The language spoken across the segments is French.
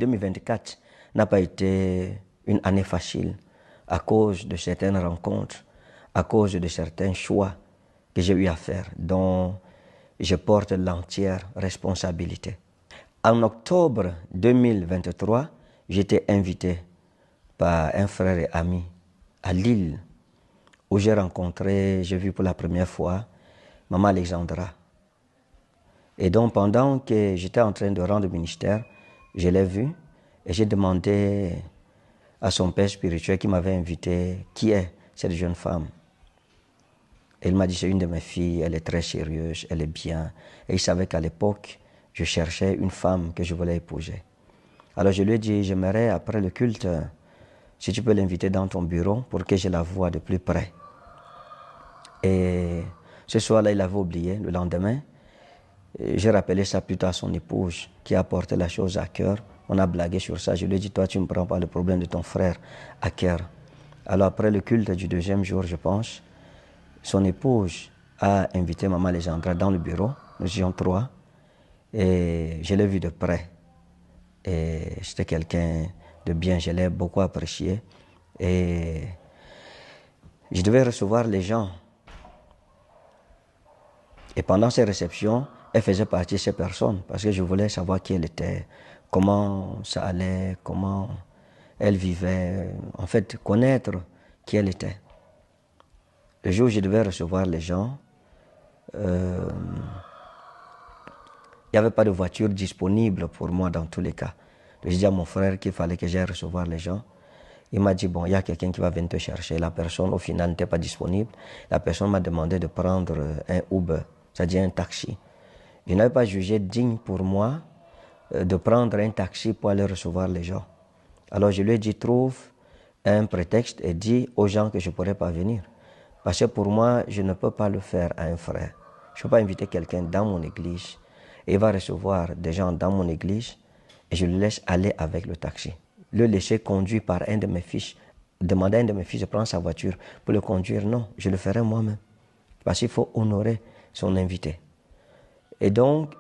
2024 n'a pas été une année facile à cause de certaines rencontres, à cause de certains choix que j'ai eu à faire, dont je porte l'entière responsabilité. En octobre 2023, j'étais invité par un frère et ami à Lille, où j'ai vu pour la première fois Maman Alexandra. Et donc, pendant que j'étais en train de rendre ministère, je l'ai vue et j'ai demandé à son père spirituel qui m'avait invité, qui est cette jeune femme. Et il m'a dit, c'est une de mes filles, elle est très sérieuse, elle est bien. Et il savait qu'à l'époque, je cherchais une femme que je voulais épouser. Alors je lui ai dit, j'aimerais après le culte, si tu peux l'inviter dans ton bureau pour que je la voie de plus près. Et ce soir-là, il avait oublié. Le lendemain, j'ai rappelé ça plutôt à son épouse qui a porté la chose à cœur. On a blagué sur ça. Je lui ai dit, toi, tu ne prends pas le problème de ton frère à cœur. Alors après le culte du deuxième jour, je pense, son épouse a invité Maman Alexandra dans le bureau. Nous étions trois. Et je l'ai vu de près. Et c'était quelqu'un de bien. Je l'ai beaucoup apprécié. Et je devais recevoir les gens. Et pendant ces réceptions, elle faisait partie de ces personnes parce que je voulais savoir qui elle était, comment ça allait, comment elle vivait, en fait, connaître qui elle était. Le jour où je devais recevoir les gens, il n'y avait pas de voiture disponible pour moi dans tous les cas. J'ai dit à mon frère qu'il fallait que j'aille recevoir les gens. Il m'a dit, bon, il y a quelqu'un qui va venir te chercher. La personne, au final, n'était pas disponible. La personne m'a demandé de prendre un Uber, c'est-à-dire un taxi. Je n'avais pas jugé digne pour moi de prendre un taxi pour aller recevoir les gens. Alors je lui ai dit, trouve un prétexte et dis aux gens que je ne pourrais pas venir. Parce que pour moi, je ne peux pas le faire à un frère. Je ne peux pas inviter quelqu'un dans mon église et il va recevoir des gens dans mon église et je le laisse aller avec le taxi. Le laisser conduire par un de mes fils, demander à un de mes fils de prendre sa voiture pour le conduire, non, je le ferai moi-même. Parce qu'il faut honorer son invité. Et donc,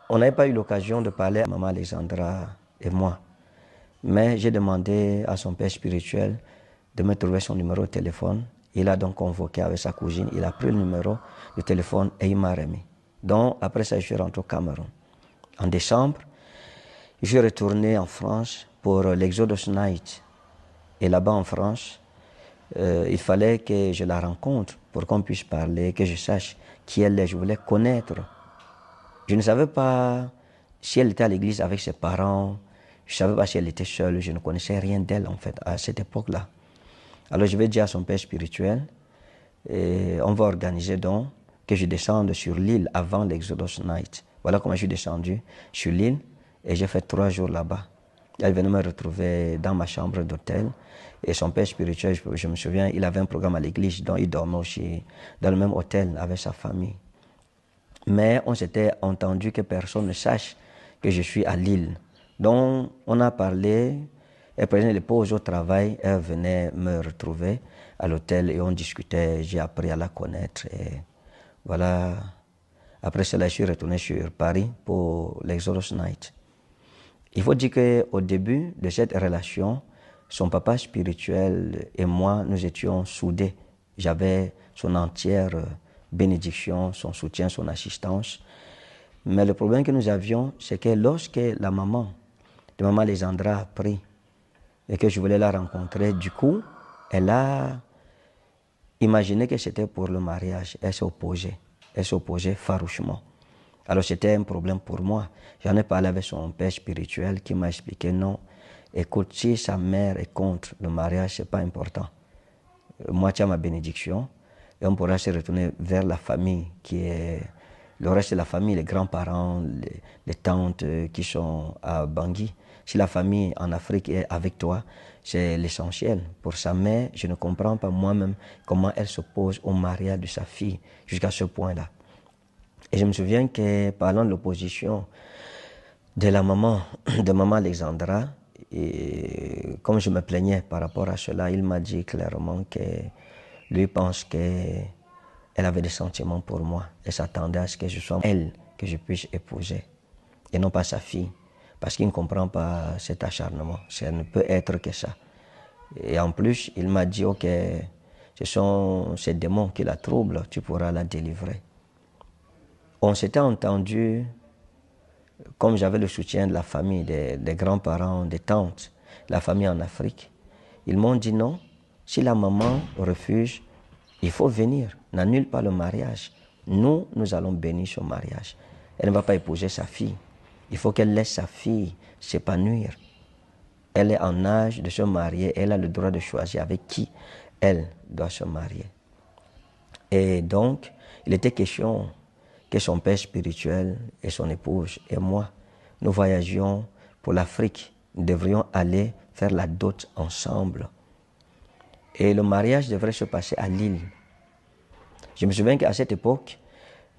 on n'avait pas eu l'occasion de parler à Maman Alexandra et moi. Mais j'ai demandé à son père spirituel de me trouver son numéro de téléphone. Il a donc convoqué avec sa cousine, il a pris le numéro de téléphone et il m'a remis. Donc, après ça, je suis rentré au Cameroun. En décembre, je suis retourné en France pour l'Exodus Night. Et là-bas en France, il fallait que je la rencontre pour qu'on puisse parler, que je sache qui elle est. Je voulais connaître. Je ne savais pas si elle était à l'église avec ses parents. Je ne savais pas si elle était seule. Je ne connaissais rien d'elle en fait à cette époque-là. Alors je vais dire à son père spirituel, et on va organiser donc que je descende sur l'île avant l'Exodus Night. Voilà comment je suis descendu sur l'île et j'ai fait 3 jours là-bas. Elle venait me retrouver dans ma chambre d'hôtel et son père spirituel, je me souviens, il avait un programme à l'église, donc il dormait aussi dans le même hôtel avec sa famille. Mais on s'était entendu que personne ne sache que je suis à Lille. Donc on a parlé, elle prenait les pauses au travail, elle venait me retrouver à l'hôtel et on discutait, j'ai appris à la connaître et voilà. Après cela, je suis retourné sur Paris pour l'Exodus Night. Il faut dire qu'au début de cette relation, son papa spirituel et moi, nous étions soudés. J'avais son entière bénédiction, son soutien, son assistance. Mais le problème que nous avions, c'est que lorsque la maman de Maman Alexandra a appris et que je voulais la rencontrer, du coup, elle a imaginé que c'était pour le mariage. Elle s'est opposée. Elle s'est opposée farouchement. Alors c'était un problème pour moi. J'en ai parlé avec son père spirituel qui m'a expliqué non. Écoute, si sa mère est contre le mariage, ce n'est pas important. Moi, tu as ma bénédiction et on pourra se retourner vers la famille qui est le reste de la famille, les grands-parents, les tantes qui sont à Bangui. Si la famille en Afrique est avec toi, c'est l'essentiel. Pour sa mère, je ne comprends pas moi-même comment elle s'oppose au mariage de sa fille jusqu'à ce point-là. Et je me souviens que parlant de l'opposition de la maman, de Maman Alexandra, et comme je me plaignais par rapport à cela, il m'a dit clairement que lui pense qu'elle avait des sentiments pour moi et s'attendait à ce que je sois elle que je puisse épouser et non pas sa fille. parce qu'il ne comprend pas cet acharnement. Ça ne peut être que ça. Et en plus, il m'a dit, ok, ce sont ces démons qui la troublent, tu pourras la délivrer. On s'était entendu, comme j'avais le soutien de la famille, des grands-parents, des tantes, la famille en Afrique. Ils m'ont dit non, si la maman refuse, il faut venir, n'annule pas le mariage. Nous allons bénir son mariage. Elle ne va pas épouser sa fille. Il faut qu'elle laisse sa fille s'épanouir. Elle est en âge de se marier, elle a le droit de choisir avec qui elle doit se marier. Et donc, il était question que son père spirituel et son épouse et moi, nous voyagions pour l'Afrique. Nous devrions aller faire la dot ensemble. Et le mariage devrait se passer à Lille. Je me souviens qu'à cette époque,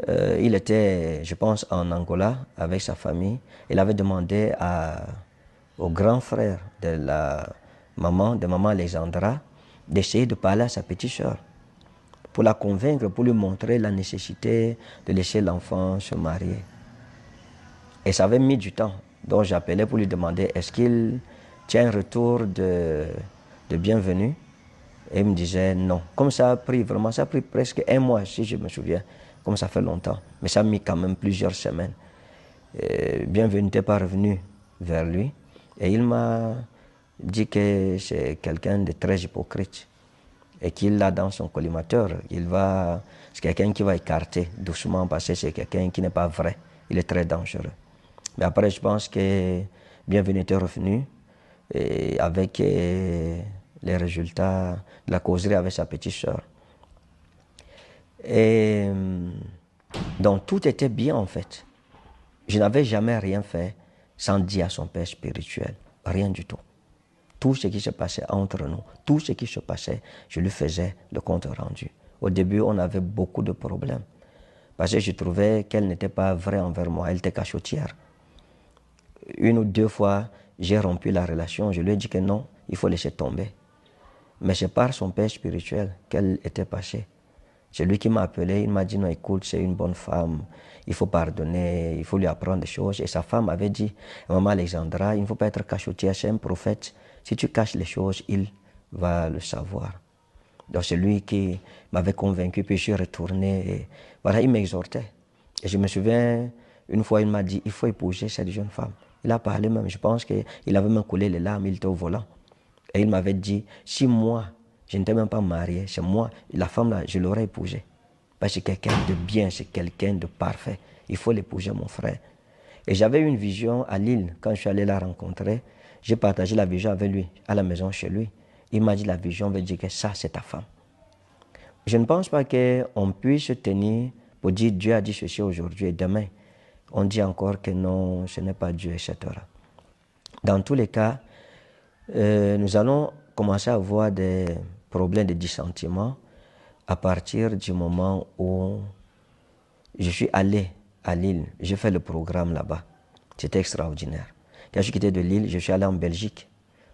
il était, je pense, en Angola avec sa famille. Il avait demandé au grand frère de maman Alexandra, d'essayer de parler à sa petite sœur pour la convaincre, pour lui montrer la nécessité de laisser l'enfant se marier. Et ça avait mis du temps. Donc j'appelais pour lui demander, est-ce qu'il tient un retour de bienvenue? Et il me disait non. Comme ça a pris presque un mois, si je me souviens, comme ça fait longtemps. Mais ça a mis quand même plusieurs semaines. Bienvenue n'était pas revenu vers lui. Et il m'a dit que c'est quelqu'un de très hypocrite. Et qu'il l'a dans son collimateur. C'est quelqu'un qui va écarter doucement parce que c'est quelqu'un qui n'est pas vrai. Il est très dangereux. Mais après, je pense que Bienvenue était revenu et avec les résultats de la causerie avec sa petite sœur. Et donc tout était bien en fait. Je n'avais jamais rien fait sans dire à son père spirituel. Rien du tout. Tout ce qui se passait entre nous, tout ce qui se passait, je lui faisais le compte rendu. Au début, on avait beaucoup de problèmes. Parce que je trouvais qu'elle n'était pas vraie envers moi, elle était cachotière. Une ou deux fois, j'ai rompu la relation, je lui ai dit que non, il faut laisser tomber. Mais c'est par son père spirituel qu'elle était passée. C'est lui qui m'a appelé, il m'a dit non, écoute, c'est une bonne femme, il faut pardonner, il faut lui apprendre des choses. Et sa femme avait dit, maman Alexandra, il ne faut pas être cachotière, c'est un prophète. Si tu caches les choses, il va le savoir. Donc c'est lui qui m'avait convaincu, puis je suis retourné. Et voilà, il m'exhortait. Et je me souviens, une fois, il m'a dit, il faut épouser cette jeune femme. Il a parlé même, je pense qu'il avait même coulé les larmes, il était au volant. Et il m'avait dit, si moi, je n'étais même pas marié, c'est moi, la femme là, je l'aurais épousée. Parce que c'est quelqu'un de bien, c'est quelqu'un de parfait. Il faut l'épouser, mon frère. Et j'avais une vision à Lille, quand je suis allé la rencontrer. J'ai partagé la vision avec lui, à la maison chez lui. Il m'a dit, la vision veut dire que ça, c'est ta femme. Je ne pense pas qu'on puisse se tenir pour dire Dieu a dit ceci aujourd'hui et demain. On dit encore que non, ce n'est pas Dieu, etc. Dans tous les cas, nous allons commencer à avoir des problèmes de dissentiment à partir du moment où je suis allé à Lille. J'ai fait le programme là-bas. C'était extraordinaire. Quand je suis quitté de Lille, je suis allé en Belgique.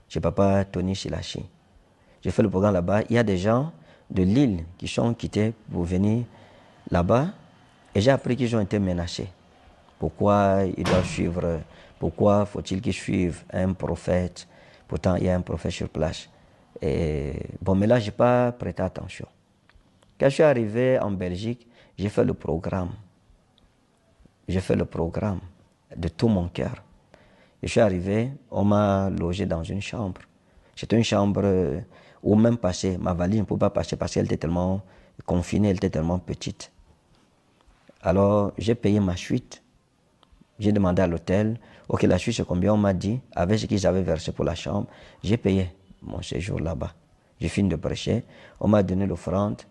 Chez papa Tony Silachi. J'ai fait le programme là-bas. Il y a des gens de Lille qui sont quittés pour venir là-bas. Et j'ai appris qu'ils ont été menacés. Pourquoi ils doivent suivre, pourquoi faut-il qu'ils suivent un prophète? Pourtant, il y a un prophète sur place. Et bon, mais là, je n'ai pas prêté attention. Quand je suis arrivé en Belgique, j'ai fait le programme. J'ai fait le programme de tout mon cœur. Je suis arrivé, on m'a logé dans une chambre. C'était une chambre où même passer, ma valise ne pouvait pas passer parce qu'elle était tellement confinée, elle était tellement petite. Alors, j'ai payé ma suite. J'ai demandé à l'hôtel, ok, la suite c'est combien? On m'a dit, avec ce qu'ils avaient versé pour la chambre, j'ai payé mon séjour là-bas. J'ai fini de prêcher, on m'a donné l'offrande.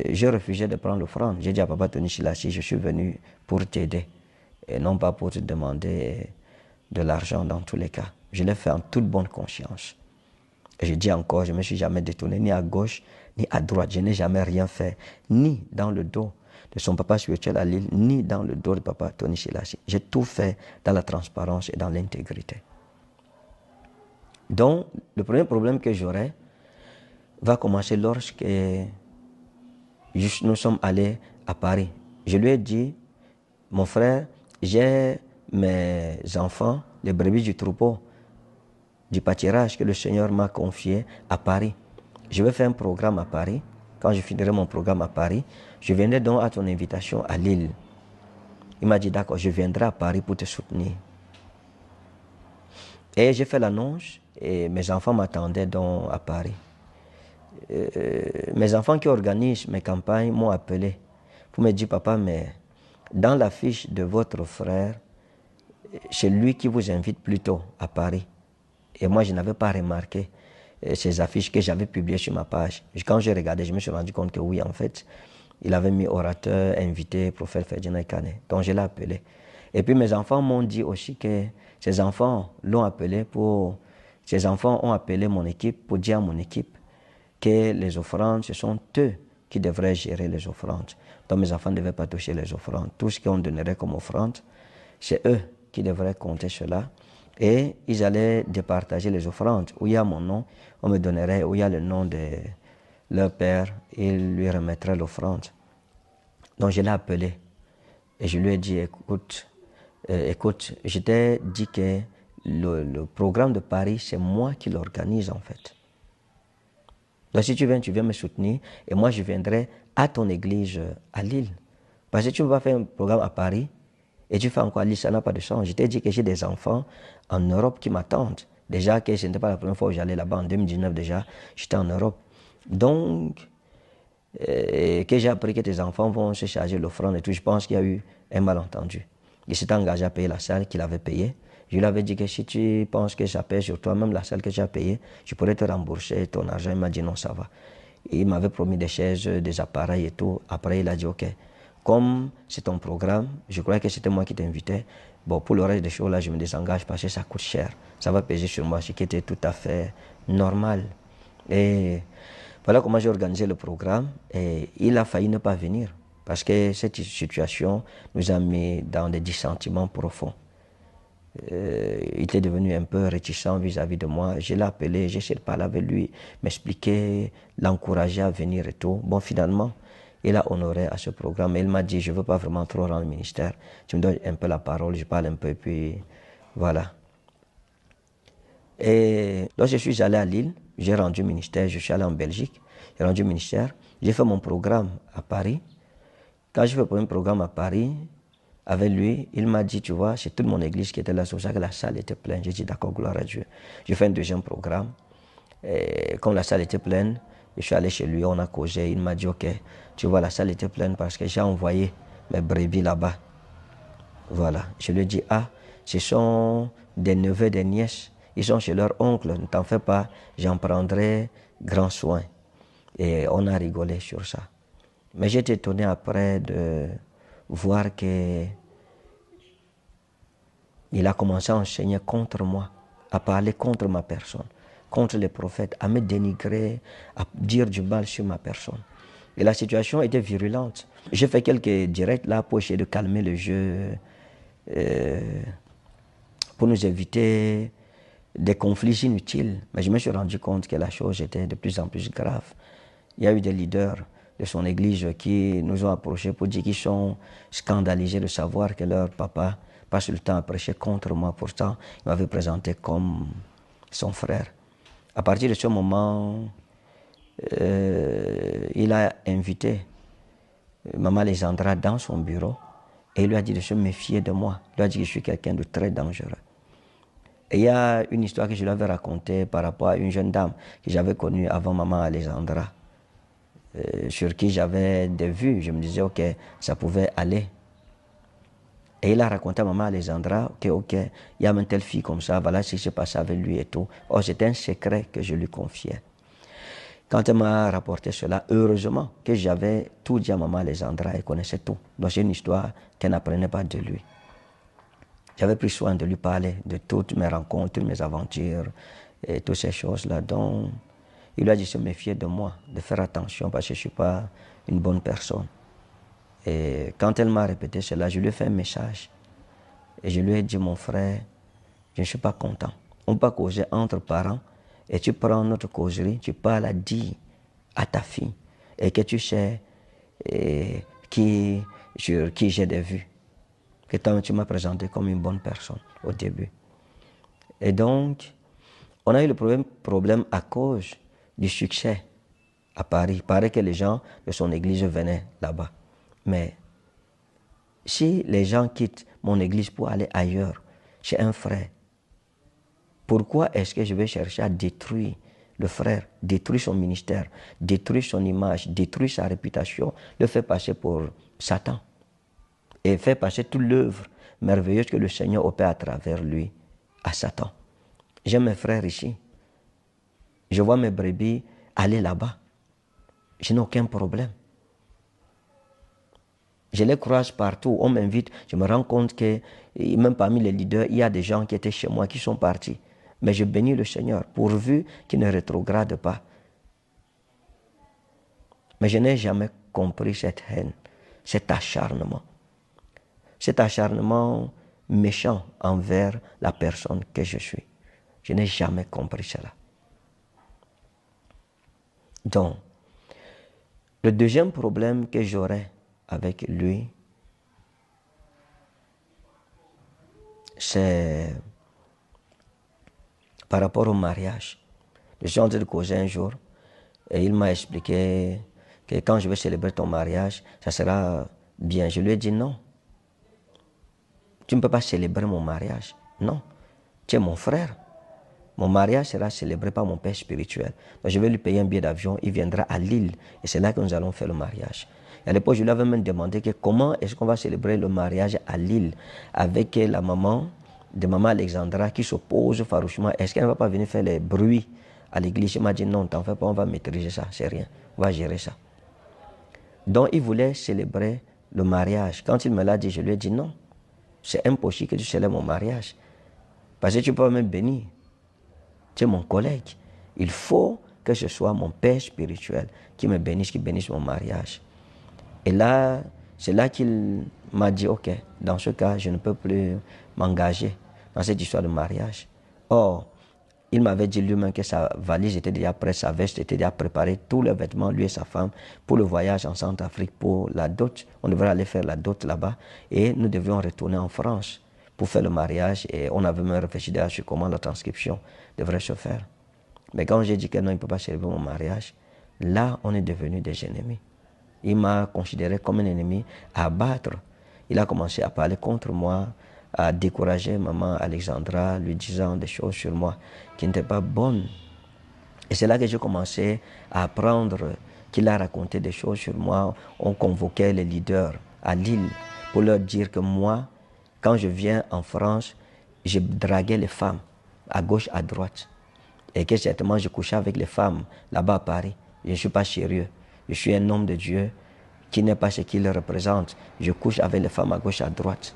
J'ai refusé de prendre l'offrande. J'ai dit à papa Tony Silachi, je suis venu pour t'aider et non pas pour te demander de l'argent dans tous les cas. Je l'ai fait en toute bonne conscience. Et je dis encore, je ne me suis jamais détourné ni à gauche ni à droite. Je n'ai jamais rien fait, ni dans le dos de son papa spirituel à Lille, ni dans le dos de papa Tony Silachi. J'ai tout fait dans la transparence et dans l'intégrité. Donc, le premier problème que j'aurai va commencer lorsque nous sommes allés à Paris. Je lui ai dit, mon frère, j'ai mes enfants les brebis du troupeau, du pâturage que le Seigneur m'a confié à Paris. Je vais faire un programme à Paris. Quand je finirai mon programme à Paris, je viendrai donc à ton invitation à Lille. Il m'a dit, d'accord, je viendrai à Paris pour te soutenir. Et j'ai fait l'annonce et mes enfants m'attendaient donc à Paris. Mes enfants qui organisent mes campagnes m'ont appelé pour me dire, papa, mais dans la fiche de votre frère, c'est lui qui vous invite plutôt à Paris. Et moi, je n'avais pas remarqué ces affiches que j'avais publiées sur ma page. Quand j'ai regardé, je me suis rendu compte que oui, en fait, il avait mis orateur, invité, prophète Ferdinand Kane. Donc, je l'ai appelé. Et puis, mes enfants m'ont dit aussi que ces enfants l'ont appelé pour... Ces enfants ont appelé mon équipe pour dire à mon équipe que les offrandes, ce sont eux qui devraient gérer les offrandes. Donc, mes enfants ne devaient pas toucher les offrandes. Tout ce qu'on donnerait comme offrande, c'est eux qui devraient compter cela. Et ils allaient départager les offrandes. Où il y a mon nom, on me donnerait, où il y a le nom de leur père, ils lui remettraient l'offrande. Donc je l'ai appelé et je lui ai dit, écoute, je t'ai dit que le programme de Paris, c'est moi qui l'organise en fait. Donc si tu viens me soutenir et moi je viendrai à ton église à Lille. Parce que tu ne vas pas faire un programme à Paris et tu fais encore à Lille, ça n'a pas de sens. Je t'ai dit que j'ai des enfants en Europe qui m'attendent. Déjà que ce n'était pas la première fois où j'allais là-bas, en 2019 déjà, j'étais en Europe. Donc, que j'ai appris que tes enfants vont se charger de l'offrande et tout, je pense qu'il y a eu un malentendu. Il s'est engagé à payer la salle qu'il avait payée. Je lui avais dit que si tu penses que ça pèse sur toi, même la salle que tu as payée, je pourrais te rembourser ton argent. Il m'a dit non, ça va. Et il m'avait promis des chaises, des appareils et tout. Après, il a dit ok. Comme c'est ton programme, je croyais que c'était moi qui t'invitais. Bon, pour le reste des choses, là, je me désengage parce que ça coûte cher. Ça va peser sur moi, ce qui était tout à fait normal. Et voilà comment j'ai organisé le programme. Et il a failli ne pas venir parce que cette situation nous a mis dans des dissentiments profonds. Il était devenu un peu réticent vis-à-vis de moi. Je l'ai appelé, j'ai essayé de parler avec lui, m'expliquer, l'encourager à venir et tout. Bon, finalement, il a honoré à ce programme. Et il m'a dit, je ne veux pas vraiment trop rendre le ministère. Tu me donnes un peu la parole, je parle un peu, et puis voilà. Et lorsque je suis allé à Lille, j'ai rendu ministère, je suis allé en Belgique, j'ai rendu ministère, j'ai fait mon programme à Paris. Quand j'ai fait mon programme à Paris, avec lui, il m'a dit, tu vois, c'est toute mon église qui était là, c'est pour ça que la salle était pleine. J'ai dit, d'accord, gloire à Dieu. J'ai fait un deuxième programme. Et comme la salle était pleine, je suis allé chez lui, on a causé. Il m'a dit, ok, tu vois, la salle était pleine parce que j'ai envoyé mes brebis là-bas. Voilà. Je lui ai dit, ah, ce sont des neveux, des nièces. Ils sont chez leur oncle, ne t'en fais pas, j'en prendrai grand soin. Et on a rigolé sur ça. Mais j'étais étonné après de voir que il a commencé à enseigner contre moi, à parler contre ma personne, contre les prophètes, à me dénigrer, à dire du mal sur ma personne. Et la situation était virulente. J'ai fait quelques directs là pour essayer de calmer le jeu, pour nous éviter des conflits inutiles. Mais je me suis rendu compte que la chose était de plus en plus grave. Il y a eu des leaders de son église qui nous ont approchés pour dire qu'ils sont scandalisés de savoir que leur papa passe le temps à prêcher contre moi. Pourtant, il m'avait présenté comme son frère. À partir de ce moment, il a invité Maman Alexandra dans son bureau et il lui a dit de se méfier de moi. Il lui a dit que je suis quelqu'un de très dangereux. Et il y a une histoire que je lui avais racontée par rapport à une jeune dame que j'avais connue avant Maman Alexandra, sur qui j'avais des vues. Je me disais, ok, ça pouvait aller. Et il a raconté à Maman Alexandra, ok, il y a une telle fille comme ça, voilà ce qui s'est passé avec lui et tout. Or, c'était un secret que je lui confiais. Quand elle m'a rapporté cela, heureusement que j'avais tout dit à Maman Alexandra, elle connaissait tout. Donc c'est une histoire qu'elle n'apprenait pas de lui. J'avais pris soin de lui parler de toutes mes rencontres, toutes mes aventures et toutes ces choses-là. Donc, il lui a dit de se méfier de moi, de faire attention parce que je ne suis pas une bonne personne. Et quand elle m'a répété cela, je lui ai fait un message. Et je lui ai dit, mon frère, je ne suis pas content. On ne peut pas causer entre parents et tu prends notre causerie, tu parles à dire à ta fille et que tu sais sur qui j'ai des vues. Que toi, tu m'as présenté comme une bonne personne au début. Et donc, on a eu le problème à cause du succès à Paris. Il paraît que les gens de son église venaient là-bas. Mais si les gens quittent mon église pour aller ailleurs, chez un frère, pourquoi est-ce que je vais chercher à détruire le frère, détruire son ministère, détruire son image, détruire sa réputation, le faire passer pour Satan et faire passer toute l'œuvre merveilleuse que le Seigneur opère à travers lui à Satan? J'ai mes frères ici. Je vois mes brebis aller là-bas. Je n'ai aucun problème. Je les croise partout. On m'invite. Je me rends compte que même parmi les leaders, il y a des gens qui étaient chez moi qui sont partis. Mais je bénis le Seigneur pourvu qu'il ne rétrograde pas. Mais je n'ai jamais compris cette haine, cet acharnement. Cet acharnement méchant envers la personne que je suis. Je n'ai jamais compris cela. Donc, le deuxième problème que j'aurais avec lui, c'est par rapport au mariage. Je suis en train de causer un jour et il m'a expliqué que quand je vais célébrer ton mariage, ça sera bien. Je lui ai dit non. Tu ne peux pas célébrer mon mariage. Non. Tu es mon frère. Mon mariage sera célébré par mon père spirituel. Donc je vais lui payer un billet d'avion. Il viendra à Lille. Et c'est là que nous allons faire le mariage. Et à l'époque, je lui avais même demandé que comment est-ce qu'on va célébrer le mariage à Lille avec la maman de maman Alexandra qui s'oppose farouchement. Est-ce qu'elle ne va pas venir faire les bruits à l'église? Il m'a dit non, t'en fais pas, on va maîtriser ça, c'est rien. On va gérer ça. Donc il voulait célébrer le mariage. Quand il me l'a dit, je lui ai dit non. C'est impossible que tu célèbres mon mariage. Parce que tu peux même bénir. Tu es mon collègue. Il faut que ce soit mon père spirituel qui me bénisse, qui bénisse mon mariage. Et là, c'est là qu'il m'a dit, ok, dans ce cas, je ne peux plus m'engager dans cette histoire de mariage. Or, il m'avait dit lui-même que sa valise était déjà prête, sa veste était déjà préparée, tous les vêtements, lui et sa femme, pour le voyage en Centrafrique, pour la dot. On devrait aller faire la dot là-bas et nous devions retourner en France pour faire le mariage. Et on avait même réfléchi sur comment la transcription devrait se faire. Mais quand j'ai dit que non, il ne peut pas célébrer mon mariage, là, on est devenus des ennemis. Il m'a considéré comme un ennemi à abattre. Il a commencé à parler contre moi, à décourager maman Alexandra, lui disant des choses sur moi qui n'étaient pas bonnes. Et c'est là que j'ai commencé à apprendre qu'il a raconté des choses sur moi. On convoquait les leaders à Lille pour leur dire que moi, quand je viens en France, je draguais les femmes à gauche, à droite. Et que certainement je couchais avec les femmes là-bas à Paris. Je ne suis pas sérieux. Je suis un homme de Dieu qui n'est pas ce qu'il représente. Je couche avec les femmes à gauche, à droite.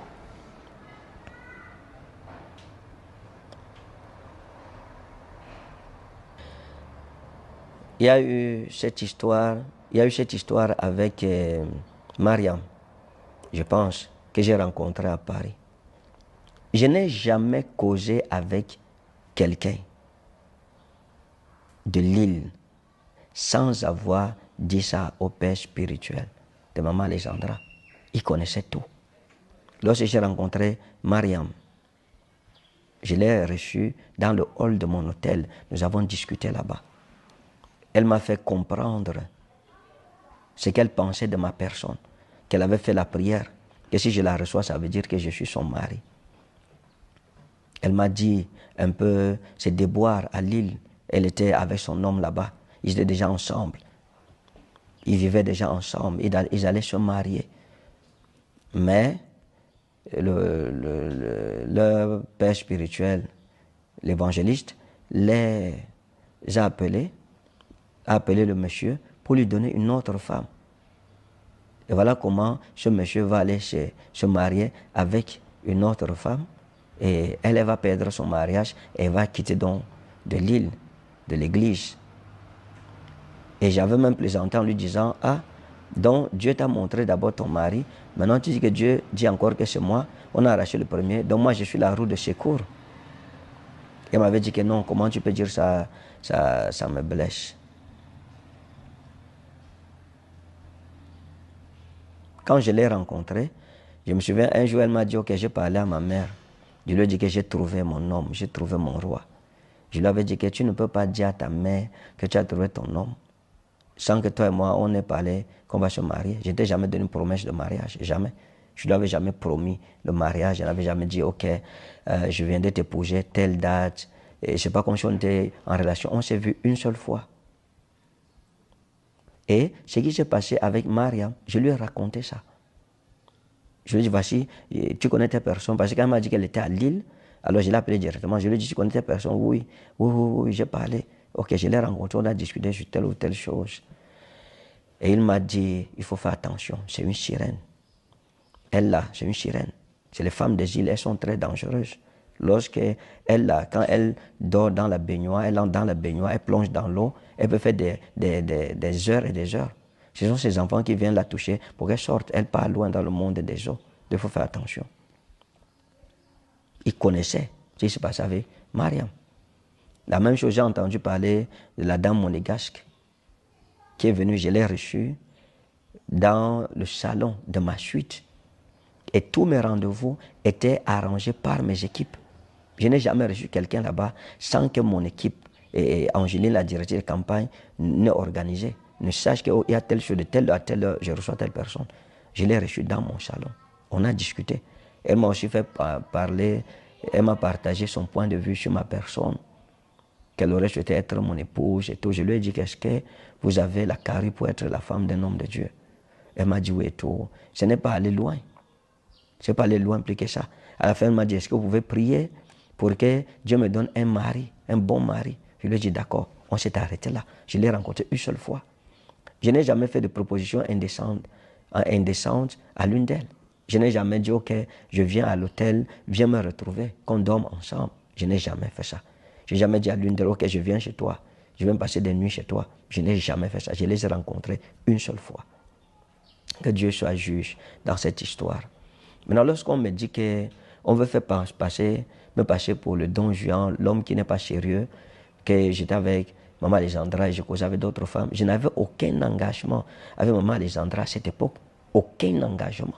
Il y a eu cette histoire avec Mariam, je pense, que j'ai rencontrée à Paris. Je n'ai jamais causé avec quelqu'un de Lille sans avoir dit ça au père spirituel de maman Alexandra. Il connaissait tout. Lorsque j'ai rencontré Mariam, je l'ai reçue dans le hall de mon hôtel. Nous avons discuté là-bas. Elle m'a fait comprendre ce qu'elle pensait de ma personne, qu'elle avait fait la prière, que si je la reçois, ça veut dire que je suis son mari. Elle m'a dit un peu ses déboires à Lille. Elle était avec son homme là-bas. Ils étaient déjà ensemble. Ils vivaient déjà ensemble. Ils allaient se marier. Mais leur père spirituel, l'évangéliste, les a appelés, le monsieur pour lui donner une autre femme. Et voilà comment ce monsieur va aller se marier avec une autre femme. Et elle va perdre son mariage et va quitter donc de l'île, de l'église. Et j'avais même plaisanté en lui disant, ah, donc Dieu t'a montré d'abord ton mari, maintenant tu dis que Dieu dit encore que c'est moi, on a arraché le premier, donc moi je suis la roue de secours. Elle m'avait dit que non, comment tu peux dire ça, ça me blesse. Quand je l'ai rencontrée, je me souviens, un jour elle m'a dit, ok, j'ai parlé à ma mère. Je lui ai dit que j'ai trouvé mon homme, j'ai trouvé mon roi. Je lui avais dit que tu ne peux pas dire à ta mère que tu as trouvé ton homme sans que toi et moi, on ait parlé qu'on va se marier. Je ne t'ai jamais donné une promesse de mariage, jamais. Je ne lui avais jamais promis le mariage, je n'avais jamais dit, ok, je viens de t'épouser, telle date. Et je ne sais pas comment on était en relation, on s'est vu une seule fois. Et ce qui s'est passé avec Mariam, je lui ai raconté ça. Je lui ai dit, voici, tu connais telle personne, parce qu'elle m'a dit qu'elle était à Lille. Alors je l'ai appelé directement, je lui ai dit, tu connais telle personne? Oui, j'ai parlé. Ok, je l'ai rencontré, on a discuté sur telle ou telle chose. Et il m'a dit, il faut faire attention, c'est une sirène. Elle là, c'est une sirène. C'est les femmes des îles, elles sont très dangereuses. Quand elle dort dans la baignoire, elle entre dans la baignoire, elle plonge dans l'eau, elle peut faire des heures et des heures. Ce sont ces enfants qui viennent la toucher pour qu'elle sorte. Elle part loin dans le monde des eaux. Il faut faire attention. Il connaissait ce qui se passait avec Mariam. La même chose, j'ai entendu parler de la dame monégasque qui est venue, je l'ai reçue dans le salon de ma suite. Et tous mes rendez-vous étaient arrangés par mes équipes. Je n'ai jamais reçu quelqu'un là-bas sans que mon équipe, et Angéline, la directrice de campagne, n'ait organisé, ne sache qu'il y a telle chose de telle à telle heure, je reçois telle personne. Je l'ai reçu dans mon salon. On a discuté. Elle m'a aussi fait parler, elle m'a partagé son point de vue sur ma personne, qu'elle aurait souhaité être mon épouse et tout. Je lui ai dit, qu'est-ce que vous avez la carrure pour être la femme d'un homme de Dieu? Elle m'a dit, oui et tout. Ce n'est pas aller loin. Ce n'est pas aller loin plus que ça. À la fin, elle m'a dit, est-ce que vous pouvez prier pour que Dieu me donne un mari, un bon mari? Je lui ai dit, d'accord. On s'est arrêté là. Je l'ai rencontré une seule fois. Je n'ai jamais fait de proposition indécente à l'une d'elles. Je n'ai jamais dit, ok, je viens à l'hôtel, viens me retrouver, qu'on dorme ensemble. Je n'ai jamais fait ça. Je n'ai jamais dit à l'une d'elles, ok, je viens chez toi, je viens passer des nuits chez toi. Je n'ai jamais fait ça. Je les ai rencontrés une seule fois. Que Dieu soit juge dans cette histoire. Maintenant, lorsqu'on me dit qu'on veut me passer pour le don Juan, l'homme qui n'est pas sérieux, que j'étais avec Maman Alexandra et je causais avec d'autres femmes, je n'avais aucun engagement avec Maman Alexandra à cette époque. Aucun engagement.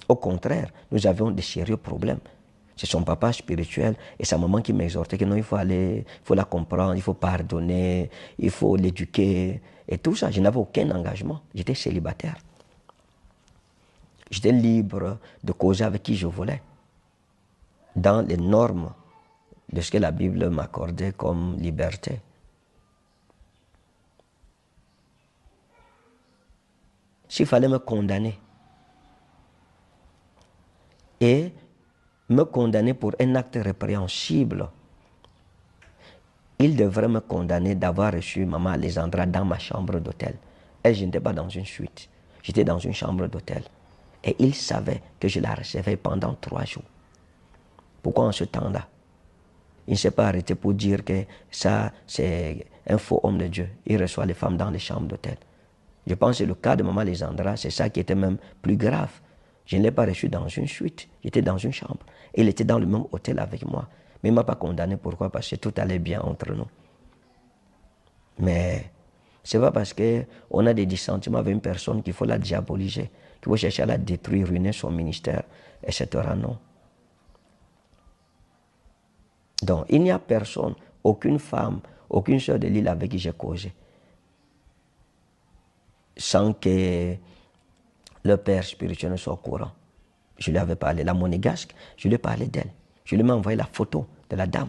Au contraire, nous avions de sérieux problèmes. C'est son papa spirituel et sa maman qui m'exhortait que non, il faut la comprendre, il faut pardonner, il faut l'éduquer et tout ça. Je n'avais aucun engagement. J'étais célibataire. J'étais libre de causer avec qui je voulais, dans les normes de ce que la Bible m'accordait comme liberté. S'il fallait me condamner, et me condamner pour un acte répréhensible, il devrait me condamner d'avoir reçu Maman Alexandra dans ma chambre d'hôtel. Et je n'étais pas dans une suite, j'étais dans une chambre d'hôtel. Et il savait que je la recevais pendant 3 jours. Pourquoi en ce temps-là, il ne s'est pas arrêté pour dire que ça, c'est un faux homme de Dieu. Il reçoit les femmes dans les chambres d'hôtel. Je pense que le cas de Maman Alexandra, c'est ça qui était même plus grave. Je ne l'ai pas reçu dans une suite, j'étais dans une chambre. Il était dans le même hôtel avec moi. Mais il ne m'a pas condamné. Pourquoi? Parce que tout allait bien entre nous. Mais ce n'est pas parce qu'on a des dissentiments avec une personne qu'il faut la diaboliser, qu'il faut chercher à la détruire, ruiner son ministère, etc. Non. Donc, il n'y a personne, aucune femme, aucune sœur de l'île avec qui j'ai causé, sans que le père spirituel ne soit au courant. Je lui avais parlé, la monégasque, je lui ai parlé d'elle. Je lui ai envoyé la photo de la dame.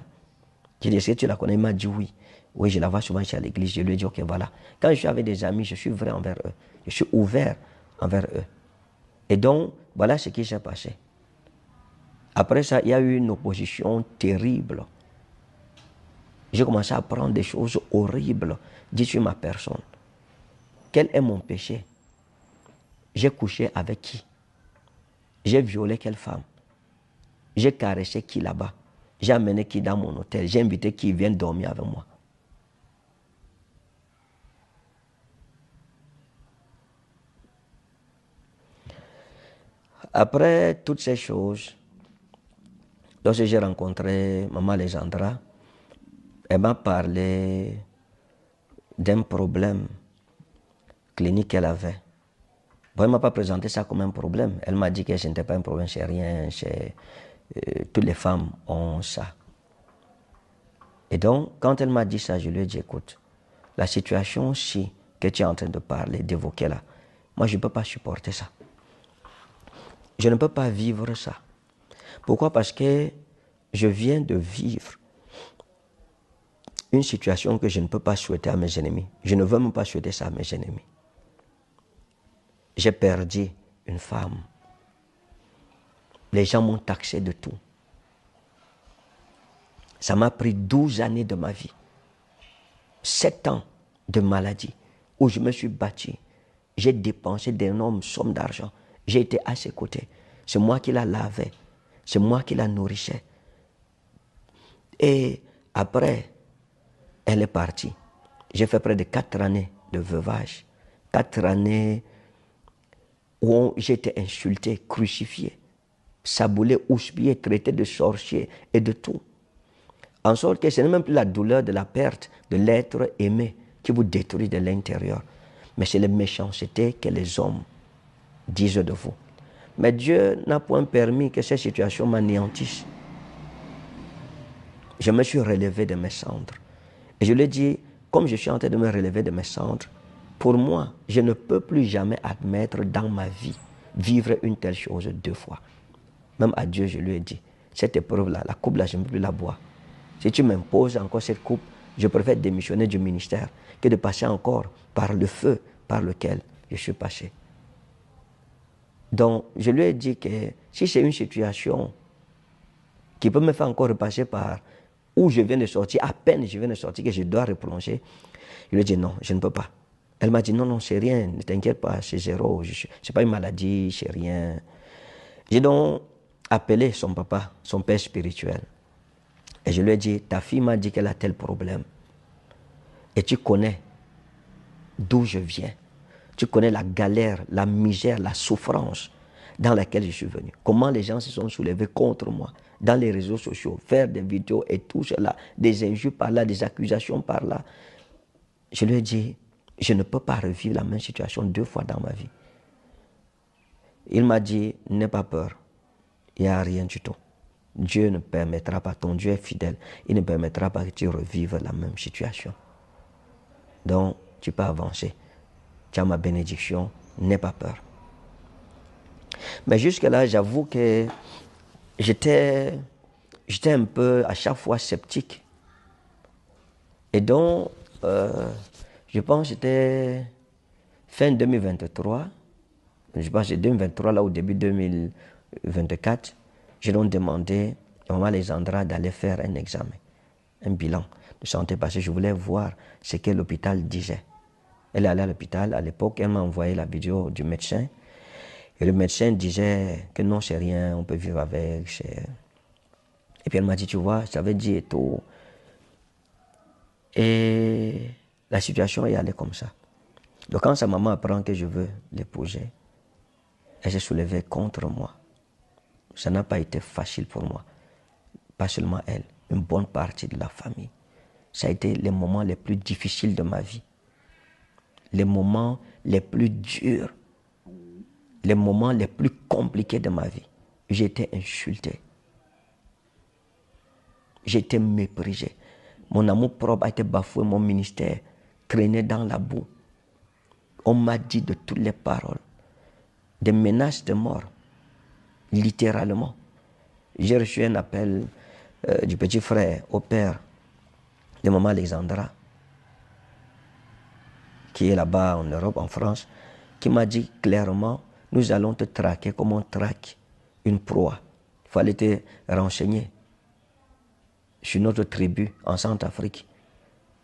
J'ai dit, est-ce que tu la connais? Il m'a dit oui. Oui, je la vois souvent ici à l'église. Je lui ai dit, ok, voilà. Quand je suis avec des amis, je suis vrai envers eux. Je suis ouvert envers eux. Et donc, voilà ce qui s'est passé. Après ça, il y a eu une opposition terrible. J'ai commencé à apprendre des choses horribles dites sur ma personne. Quel est mon péché? J'ai couché avec qui? J'ai violé quelle femme? J'ai caressé qui là-bas? J'ai amené qui dans mon hôtel? J'ai invité qui vient dormir avec moi? Après toutes ces choses, lorsque j'ai rencontré Maman Alexandra, elle m'a parlé d'un problème clinique qu'elle avait. Bon, elle ne m'a pas présenté ça comme un problème. Elle m'a dit que ce n'était pas un problème, c'est rien, toutes les femmes ont ça. Et donc, quand elle m'a dit ça, je lui ai dit, écoute, la situation que tu es en train de parler, d'évoquer là, moi, je ne peux pas supporter ça. Je ne peux pas vivre ça. Pourquoi? Parce que je viens de vivre une situation que je ne peux pas souhaiter à mes ennemis. Je ne veux même pas souhaiter ça à mes ennemis. J'ai perdu une femme. Les gens m'ont taxé de tout. Ça m'a pris 12 années de ma vie. 7 ans de maladie où je me suis battu. J'ai dépensé d'énormes sommes d'argent. J'ai été à ses côtés. C'est moi qui la lavais. C'est moi qui la nourrissais. Et après, elle est partie. J'ai fait près de 4 années de veuvage. 4 années où j'ai été insulté, crucifié, saboulé, houspillé, traité de sorcier et de tout. En sorte que ce n'est même plus la douleur de la perte de l'être aimé qui vous détruit de l'intérieur. Mais c'est la méchanceté que les hommes disent de vous. Mais Dieu n'a point permis que cette situation m'anéantisse. Je me suis relevé de mes cendres. Et je lui ai dit, comme je suis en train de me relever de mes cendres, pour moi, je ne peux plus jamais admettre dans ma vie vivre une telle chose 2 fois. Même à Dieu, je lui ai dit, cette épreuve-là, la coupe là, je ne peux plus la boire. Si tu m'imposes encore cette coupe, je préfère démissionner du ministère que de passer encore par le feu par lequel je suis passé. Donc, je lui ai dit que si c'est une situation qui peut me faire encore repasser par où je viens de sortir, à peine je viens de sortir, que je dois replonger, je lui ai dit non, je ne peux pas. Elle m'a dit non, non, c'est rien, ne t'inquiète pas, c'est zéro, c'est pas une maladie, c'est rien. J'ai donc appelé son papa, son père spirituel. Et je lui ai dit, ta fille m'a dit qu'elle a tel problème. Et tu connais d'où je viens. Tu connais la galère, la misère, la souffrance dans laquelle je suis venu. Comment les gens se sont soulevés contre moi dans les réseaux sociaux, faire des vidéos et tout cela, des injures par là, des accusations par là. Je lui ai dit, je ne peux pas revivre la même situation 2 fois dans ma vie. Il m'a dit, n'aie pas peur, il n'y a rien du tout. Dieu ne permettra pas, ton Dieu est fidèle, il ne permettra pas que tu revives la même situation. Donc, tu peux avancer. Tu as ma bénédiction, n'aie pas peur. Mais jusque-là, j'avoue que j'étais un peu à chaque fois sceptique. Et donc, je pense que c'était fin 2023, je pense que c'est 2023, là au début 2024, j'ai donc demandé à Maman Alexandra d'aller faire un examen, un bilan de santé, parce que je voulais voir ce que l'hôpital disait. Elle est allée à l'hôpital, à l'époque, elle m'a envoyé la vidéo du médecin. Et le médecin disait que non, c'est rien, on peut vivre avec. Et puis elle m'a dit, tu vois, ça veut dire et tout. Et la situation est allée comme ça. Donc quand sa maman apprend que je veux l'épouser, elle s'est soulevée contre moi. Ça n'a pas été facile pour moi. Pas seulement elle, une bonne partie de la famille. Ça a été les moments les plus difficiles de ma vie. Les moments les plus durs. Les moments les plus compliqués de ma vie. J'ai été insulté. J'ai été méprisé. Mon amour propre a été bafoué, mon ministère traîné dans la boue. On m'a dit de toutes les paroles, des menaces de mort, littéralement. J'ai reçu un appel du petit frère au père de Maman Alexandra, qui est là-bas en Europe, en France, qui m'a dit clairement, nous allons te traquer comme on traque une proie. Il fallait te renseigner sur notre tribu en Centrafrique.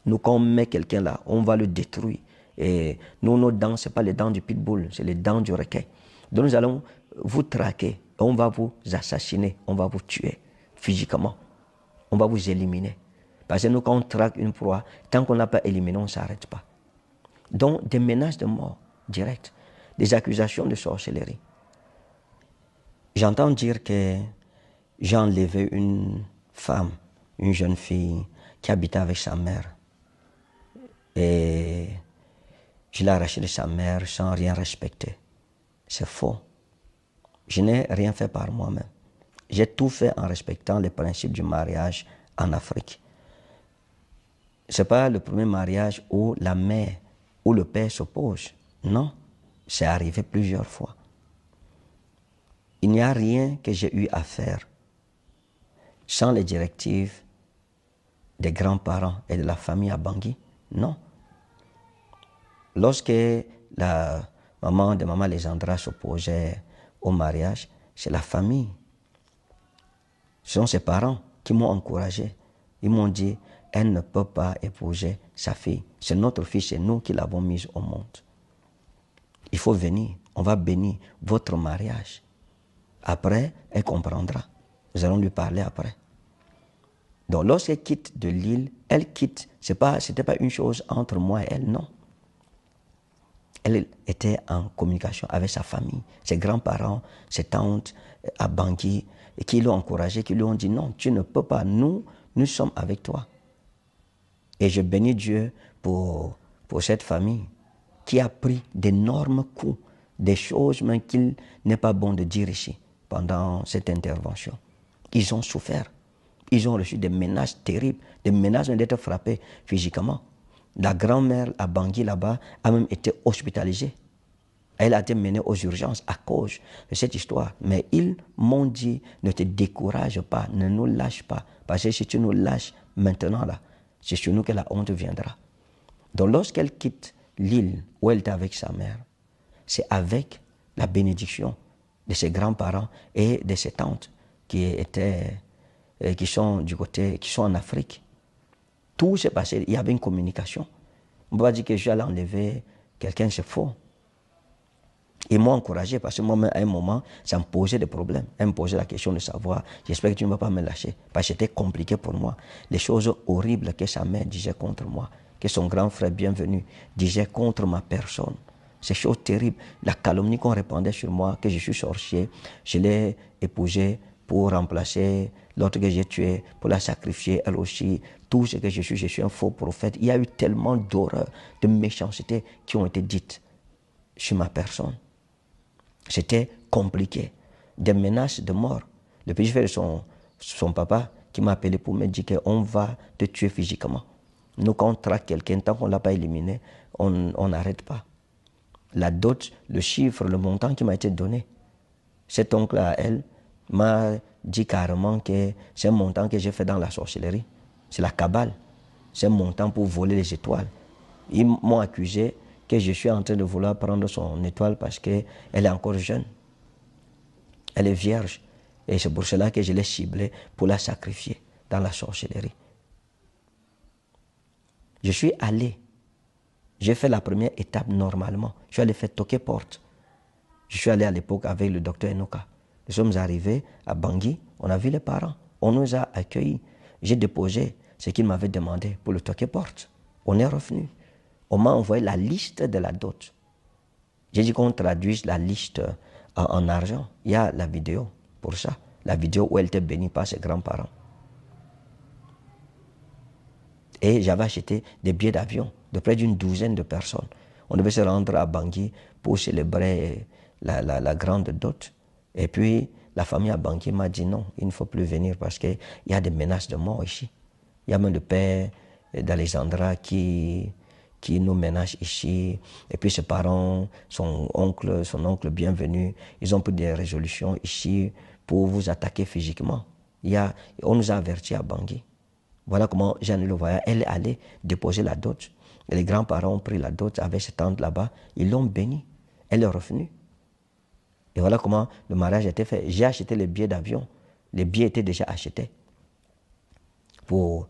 Nous, quand on met quelqu'un là, on va le détruire. Et nous, nos dents, ce n'est pas les dents du pitbull, c'est les dents du requin. Donc nous allons vous traquer, on va vous assassiner, on va vous tuer physiquement. On va vous éliminer. Parce que nous, quand on traque une proie, tant qu'on n'a pas éliminé, on ne s'arrête pas. Donc des menaces de mort directes, des accusations de sorcellerie. J'entends dire que j'ai enlevé une femme, une jeune fille qui habitait avec sa mère. Et je l'ai arrachée de sa mère sans rien respecter. C'est faux. Je n'ai rien fait par moi-même. J'ai tout fait en respectant les principes du mariage en Afrique. Ce n'est pas le premier mariage où la mère ou le père s'opposent. Non, c'est arrivé plusieurs fois. Il n'y a rien que j'ai eu à faire sans les directives des grands-parents et de la famille à Bangui. Non. Lorsque la maman de Maman Lésandra s'opposait au mariage, c'est la famille. Ce sont ses parents qui m'ont encouragé. Ils m'ont dit, elle ne peut pas épouser sa fille. C'est notre fille, c'est nous qui l'avons mise au monde. Il faut venir, on va bénir votre mariage. Après, elle comprendra. Nous allons lui parler après. Donc, lorsqu'elle quitte de l'île, elle quitte. C'était pas une chose entre moi et elle, non. Elle était en communication avec sa famille, ses grands-parents, ses tantes à Bangui, et qui l'ont encouragé, qui lui ont dit non, tu ne peux pas, nous sommes avec toi. Et je bénis Dieu pour cette famille qui a pris d'énormes coups, des choses même qu'il n'est pas bon de dire ici pendant cette intervention. Ils ont souffert. Ils ont reçu des menaces terribles, des menaces d'être frappés physiquement. La grand-mère à Bangui là-bas a même été hospitalisée. Elle a été menée aux urgences à cause de cette histoire. Mais ils m'ont dit, ne te décourage pas, ne nous lâche pas. Parce que si tu nous lâches maintenant là, c'est sur nous que la honte viendra. Donc lorsqu'elle quitte l'île où elle était avec sa mère, c'est avec la bénédiction de ses grands-parents et de ses tantes qui sont en Afrique. Tout s'est passé, il y avait une communication. On ne peut pas dire que je suis allé enlever quelqu'un, c'est faux. Ils m'ont encouragé parce que moi-même, à un moment, ça me posait des problèmes. Elle me posait la question de savoir, j'espère que tu ne vas pas me lâcher. Parce que c'était compliqué pour moi. Les choses horribles que sa mère disait contre moi, que son grand frère bienvenu disait contre ma personne. Ces choses terribles. La calomnie qu'on répandait sur moi, que je suis sorcier, je l'ai épousée pour remplacer l'autre que j'ai tué, pour la sacrifier, elle aussi. Tout ce que je suis un faux prophète. Il y a eu tellement d'horreur, de méchanceté qui ont été dites sur ma personne. C'était compliqué. Des menaces de mort. Le petit frère de son papa qui m'a appelé pour me dire qu'on va te tuer physiquement. Nous, quand on traque quelqu'un, tant qu'on ne l'a pas éliminé, on n'arrête pas. La dot, le chiffre, le montant qui m'a été donné, cet oncle à elle m'a dit carrément que c'est un montant que j'ai fait dans la sorcellerie. C'est la cabale. C'est un montant pour voler les étoiles. Ils m'ont accusé que je suis en train de vouloir prendre son étoile parce qu'elle est encore jeune. Elle est vierge. Et c'est pour cela que je l'ai ciblée pour la sacrifier dans la sorcellerie. Je suis allé. J'ai fait la première étape normalement. Je suis allé faire toquer porte. Je suis allé à l'époque avec le docteur Enoka. Nous sommes arrivés à Bangui. On a vu les parents. On nous a accueillis. J'ai déposé ce qu'il m'avait demandé pour le toquer porte. On est revenu. On m'a envoyé la liste de la dot. J'ai dit qu'on traduise la liste en argent. Il y a la vidéo pour ça. La vidéo où elle était bénie par ses grands-parents. Et j'avais acheté des billets d'avion de près d'une douzaine de personnes. On devait se rendre à Bangui pour célébrer la grande dot. Et puis, la famille à Bangui m'a dit non, il ne faut plus venir parce qu'il y a des menaces de mort ici. Il y a même le père d'Alexandra qui nous menace ici. Et puis ses parents, son oncle bienvenu, ils ont pris des résolutions ici pour vous attaquer physiquement. On nous a avertis à Bangui. Voilà comment j'ai annulé le voyage. Elle est allée déposer la dot. Et les grands-parents ont pris la dot avec ses tantes là-bas. Ils l'ont bénie. Elle est revenue. Et voilà comment le mariage a été fait. J'ai acheté les billets d'avion. Les billets étaient déjà achetés pour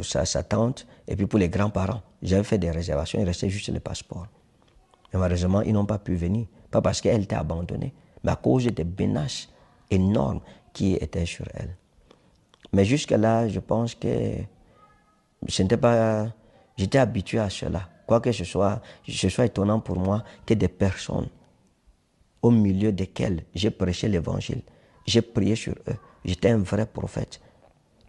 sa tante et puis pour les grands-parents. J'avais fait des réservations, il restait juste le passeport. Et malheureusement, ils n'ont pas pu venir. Pas parce qu'elle était abandonnée, mais à cause des menaces énormes qui étaient sur elle. Mais jusque-là, je pense que j'étais habitué à cela. Quoique ce soit étonnant pour moi que des personnes au milieu desquelles j'ai prêché l'évangile, j'ai prié sur eux. J'étais un vrai prophète.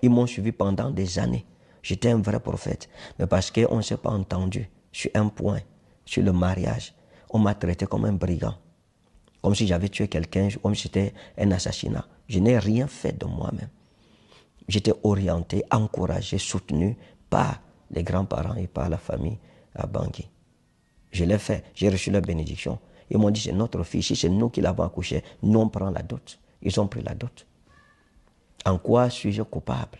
Ils m'ont suivi pendant des années. J'étais un vrai prophète. Mais parce qu'on ne s'est pas entendu sur un point, sur le mariage, on m'a traité comme un brigand. Comme si j'avais tué quelqu'un, comme si c'était un assassinat. Je n'ai rien fait de moi-même. J'étais orienté, encouragé, soutenu par les grands-parents et par la famille à Bangui. Je l'ai fait, j'ai reçu la bénédiction. Ils m'ont dit, c'est notre fille, si c'est nous qui l'avons accouché, nous on prend la dot. Ils ont pris la dot. En quoi suis-je coupable?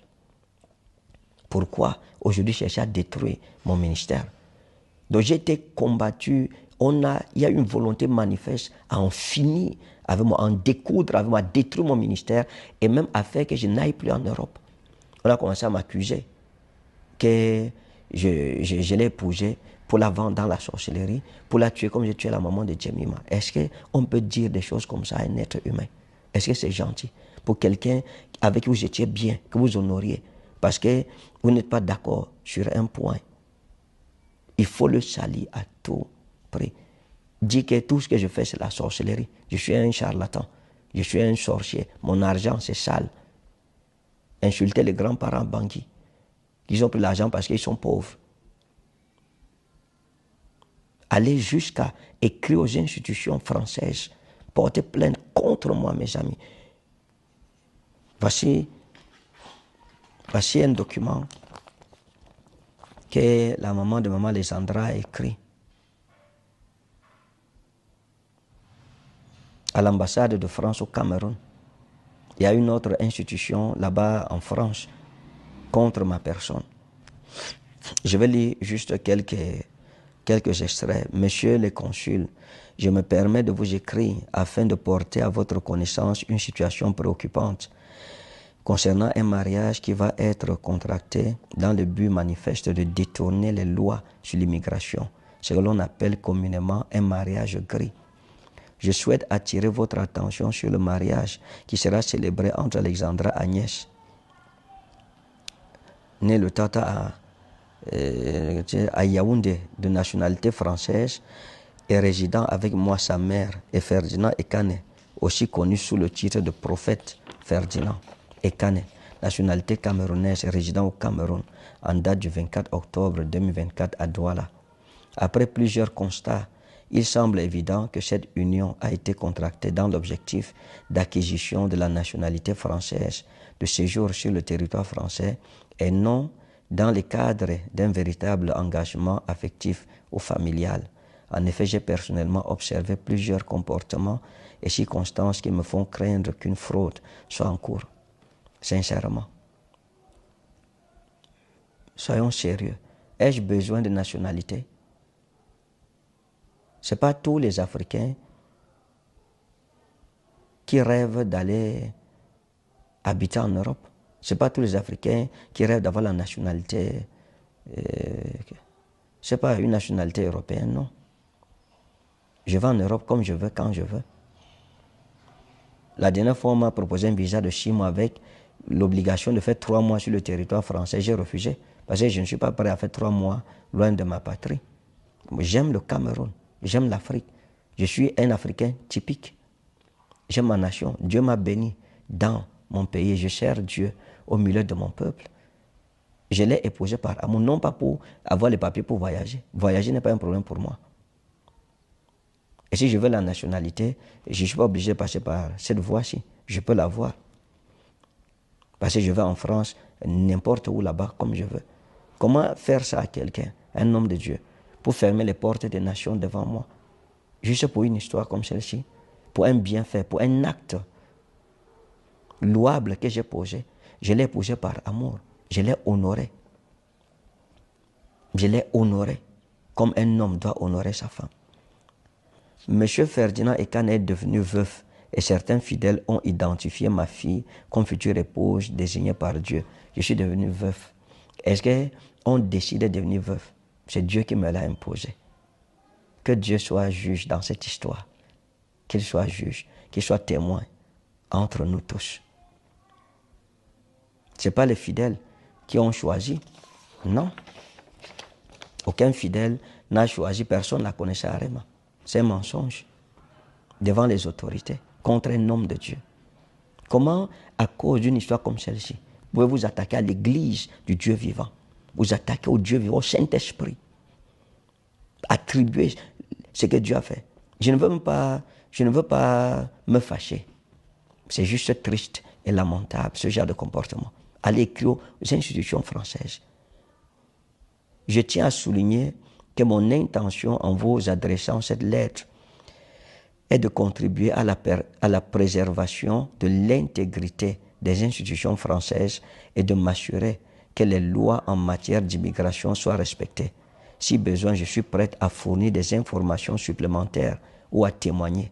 Pourquoi aujourd'hui chercher à détruire mon ministère? Donc j'ai été combattu, il y a une volonté manifeste à en finir avec moi, à en découdre avec moi, à détruire mon ministère et même à faire que je n'aille plus en Europe. On a commencé à m'accuser que je l'ai épousée pour la vendre dans la sorcellerie, pour la tuer comme j'ai tué la maman de Jemima. Est-ce qu'on peut dire des choses comme ça à un être humain? Est-ce que c'est gentil pour quelqu'un avec qui vous étiez bien, que vous honoriez, parce que vous n'êtes pas d'accord sur un point? Il faut le salir à tout prix. Dire que tout ce que je fais, c'est la sorcellerie. Je suis un charlatan. Je suis un sorcier. Mon argent, c'est sale. Insulter les grands-parents Bangui. Ils ont pris l'argent parce qu'ils sont pauvres. Aller jusqu'à écrire aux institutions françaises, porter plainte contre moi, mes amis. Voici un document que la maman de maman Lésandra a écrit à l'ambassade de France au Cameroun. Il y a une autre institution là-bas en France contre ma personne. Je vais lire juste quelques extraits. Monsieur le consul, je me permets de vous écrire afin de porter à votre connaissance une situation préoccupante concernant un mariage qui va être contracté dans le but manifeste de détourner les lois sur l'immigration, ce que l'on appelle communément un mariage gris. Je souhaite attirer votre attention sur le mariage qui sera célébré entre Alexandra Agnès, née le Tata à Yaoundé, de nationalité française, et résidant avec moi sa mère, et Ferdinand Ekane, aussi connu sous le titre de prophète Ferdinand Ekane, nationalité camerounaise, résident au Cameroun, en date du 24 octobre 2024 à Douala. Après plusieurs constats, il semble évident que cette union a été contractée dans l'objectif d'acquisition de la nationalité française, de séjour sur le territoire français, et non dans le cadre d'un véritable engagement affectif ou familial. En effet, j'ai personnellement observé plusieurs comportements et circonstances qui me font craindre qu'une fraude soit en cours. Sincèrement. Soyons sérieux. Ai-je besoin de nationalité? Ce n'est pas tous les Africains qui rêvent d'aller habiter en Europe. Ce n'est pas tous les Africains qui rêvent d'avoir la nationalité. Ce n'est pas une nationalité européenne, non. Je vais en Europe comme je veux, quand je veux. La dernière fois, on m'a proposé un visa de 6 mois avec l'obligation de faire 3 mois sur le territoire français. J'ai refusé parce que je ne suis pas prêt à faire 3 mois loin de ma patrie. J'aime le Cameroun, j'aime l'Afrique. Je suis un Africain typique. J'aime ma nation. Dieu m'a béni dans mon pays. Je sers Dieu au milieu de mon peuple. Je l'ai épousé par amour, non pas pour avoir les papiers pour voyager. Voyager n'est pas un problème pour moi. Et si je veux la nationalité, je ne suis pas obligé de passer par cette voie-ci. Je peux l'avoir. Parce que je vais en France, n'importe où là-bas, comme je veux. Comment faire ça à quelqu'un, un homme de Dieu, pour fermer les portes des nations devant moi? Juste pour une histoire comme celle-ci, pour un bienfait, pour un acte louable que j'ai posé. Je l'ai posé par amour. Je l'ai honoré. Je l'ai honoré comme un homme doit honorer sa femme. Monsieur Ferdinand Ekane est devenu veuf et certains fidèles ont identifié ma fille comme future épouse désignée par Dieu. Je suis devenu veuf. Est-ce qu'on décide de devenir veuf? C'est Dieu qui me l'a imposé. Que Dieu soit juge dans cette histoire. Qu'il soit juge, qu'il soit témoin entre nous tous. Ce n'est pas les fidèles qui ont choisi. Non. Aucun fidèle n'a choisi, personne ne la connaissait à Réma. C'est un mensonge devant les autorités contre un homme de Dieu. Comment, à cause d'une histoire comme celle-ci, pouvez-vous vous attaquer à l'église du Dieu vivant? Vous attaquer au Dieu vivant, au Saint-Esprit. Attribuer ce que Dieu a fait. Je ne veux pas me fâcher. C'est juste triste et lamentable, ce genre de comportement. Allez écrire aux institutions françaises. Je tiens à souligner que mon intention en vous adressant cette lettre est de contribuer à la préservation de l'intégrité des institutions françaises et de m'assurer que les lois en matière d'immigration soient respectées. Si besoin, je suis prête à fournir des informations supplémentaires ou à témoigner.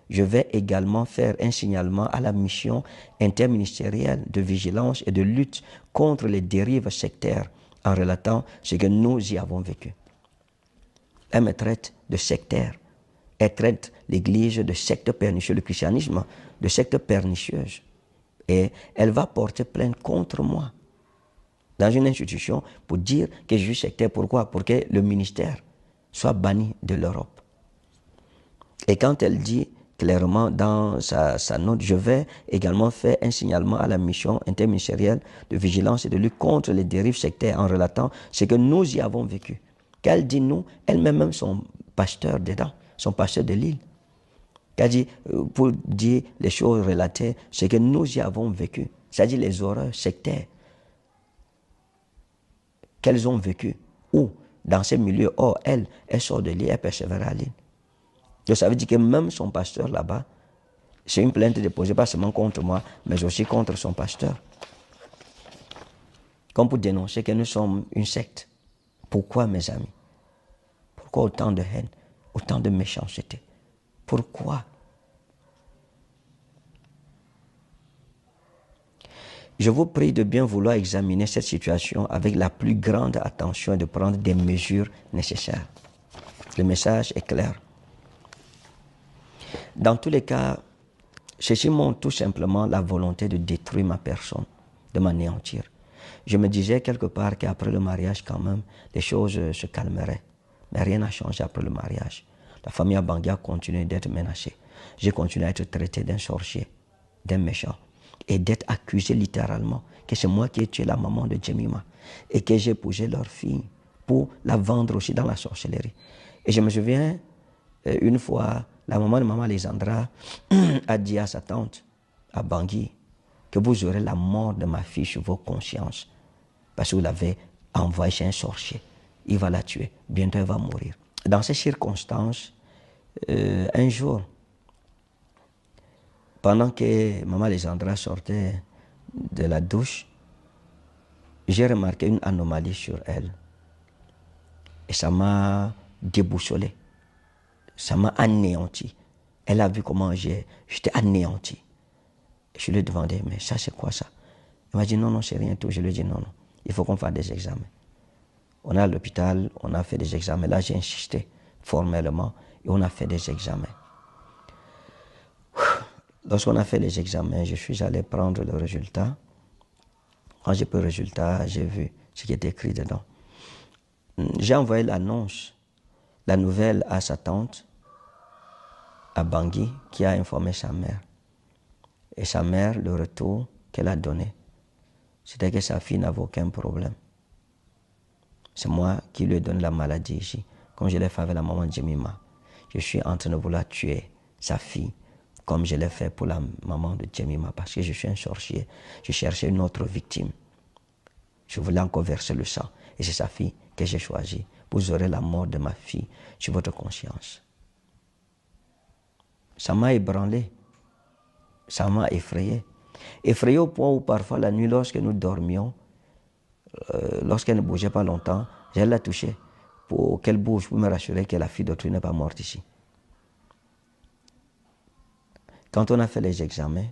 Je vais également faire un signalement à la mission interministérielle de vigilance et de lutte contre les dérives sectaires en relatant ce que nous y avons vécu. Elle me traite de sectaire. Elle traite l'Église de secte pernicieuse, le christianisme de secte pernicieuse. Et elle va porter plainte contre moi dans une institution pour dire que je suis sectaire. Pourquoi? Pour que le ministère soit banni de l'Europe. Et quand elle dit clairement dans sa note, je vais également faire un signalement à la mission interministérielle de vigilance et de lutte contre les dérives sectaires en relatant ce que nous y avons vécu. Qu'elle dit nous, elle-même son pasteur dedans, son pasteur de l'île. Qu'elle dit, pour dire les choses relatées, ce que nous y avons vécu, c'est-à-dire les horreurs sectaires qu'elles ont vécues, ou dans ces milieux, or elle sort de l'île, elle persévère à l'île. Donc ça veut dire que même son pasteur là-bas, c'est une plainte déposée pas seulement contre moi, mais aussi contre son pasteur. Comme pour dénoncer que nous sommes une secte. Pourquoi, mes amis? Pourquoi autant de haine, autant de méchanceté? Pourquoi? Je vous prie de bien vouloir examiner cette situation avec la plus grande attention et de prendre des mesures nécessaires. Le message est clair. Dans tous les cas, ceci montre tout simplement la volonté de détruire ma personne, de m'anéantir. Je me disais quelque part qu'après le mariage, quand même, les choses se calmeraient. Mais rien n'a changé après le mariage. La famille Abangi a continué d'être menacée. J'ai continué à être traité d'un sorcier, d'un méchant, et d'être accusé littéralement que c'est moi qui ai tué la maman de Jemima et que j'ai épousé leur fille pour la vendre aussi dans la sorcellerie. Et je me souviens, une fois, la maman de maman Alexandra a dit à sa tante, à Bangui, que vous aurez la mort de ma fille sur vos consciences parce que vous l'avez envoyée chez un sorcier. Il va la tuer. Bientôt, elle va mourir. Dans ces circonstances, un jour, pendant que maman Alexandra sortait de la douche, j'ai remarqué une anomalie sur elle. Et ça m'a déboussolé. Ça m'a anéanti. Elle a vu comment j'étais anéanti. Et je lui ai demandé, mais ça c'est quoi ça? Elle m'a dit, non, c'est rien tout. Je lui ai dit, non, il faut qu'on fasse des examens. On est à l'hôpital, on a fait des examens. Là, j'ai insisté formellement et on a fait des examens. Lorsqu'on a fait les examens, je suis allé prendre le résultat. Quand j'ai pris le résultat, j'ai vu ce qui était écrit dedans. J'ai envoyé l'annonce, la nouvelle à sa tante, à Bangui, qui a informé sa mère. Et sa mère, le retour qu'elle a donné, c'était que sa fille n'avait aucun problème. C'est moi qui lui ai donné la maladie ici, comme je l'ai fait avec la maman de Jemima. Je suis en train de vouloir tuer sa fille, comme je l'ai fait pour la maman de Jemima, parce que je suis un sorcier. Je cherchais une autre victime. Je voulais encore verser le sang. Et c'est sa fille que j'ai choisie. Vous aurez la mort de ma fille sur votre conscience. Ça m'a ébranlé. Ça m'a effrayé. Effrayé au point où parfois la nuit, lorsque nous dormions, lorsqu'elle ne bougeait pas longtemps, j'allais la toucher pour qu'elle bouge, pour me rassurer que la fille d'autrui n'est pas morte ici. Quand on a fait les examens,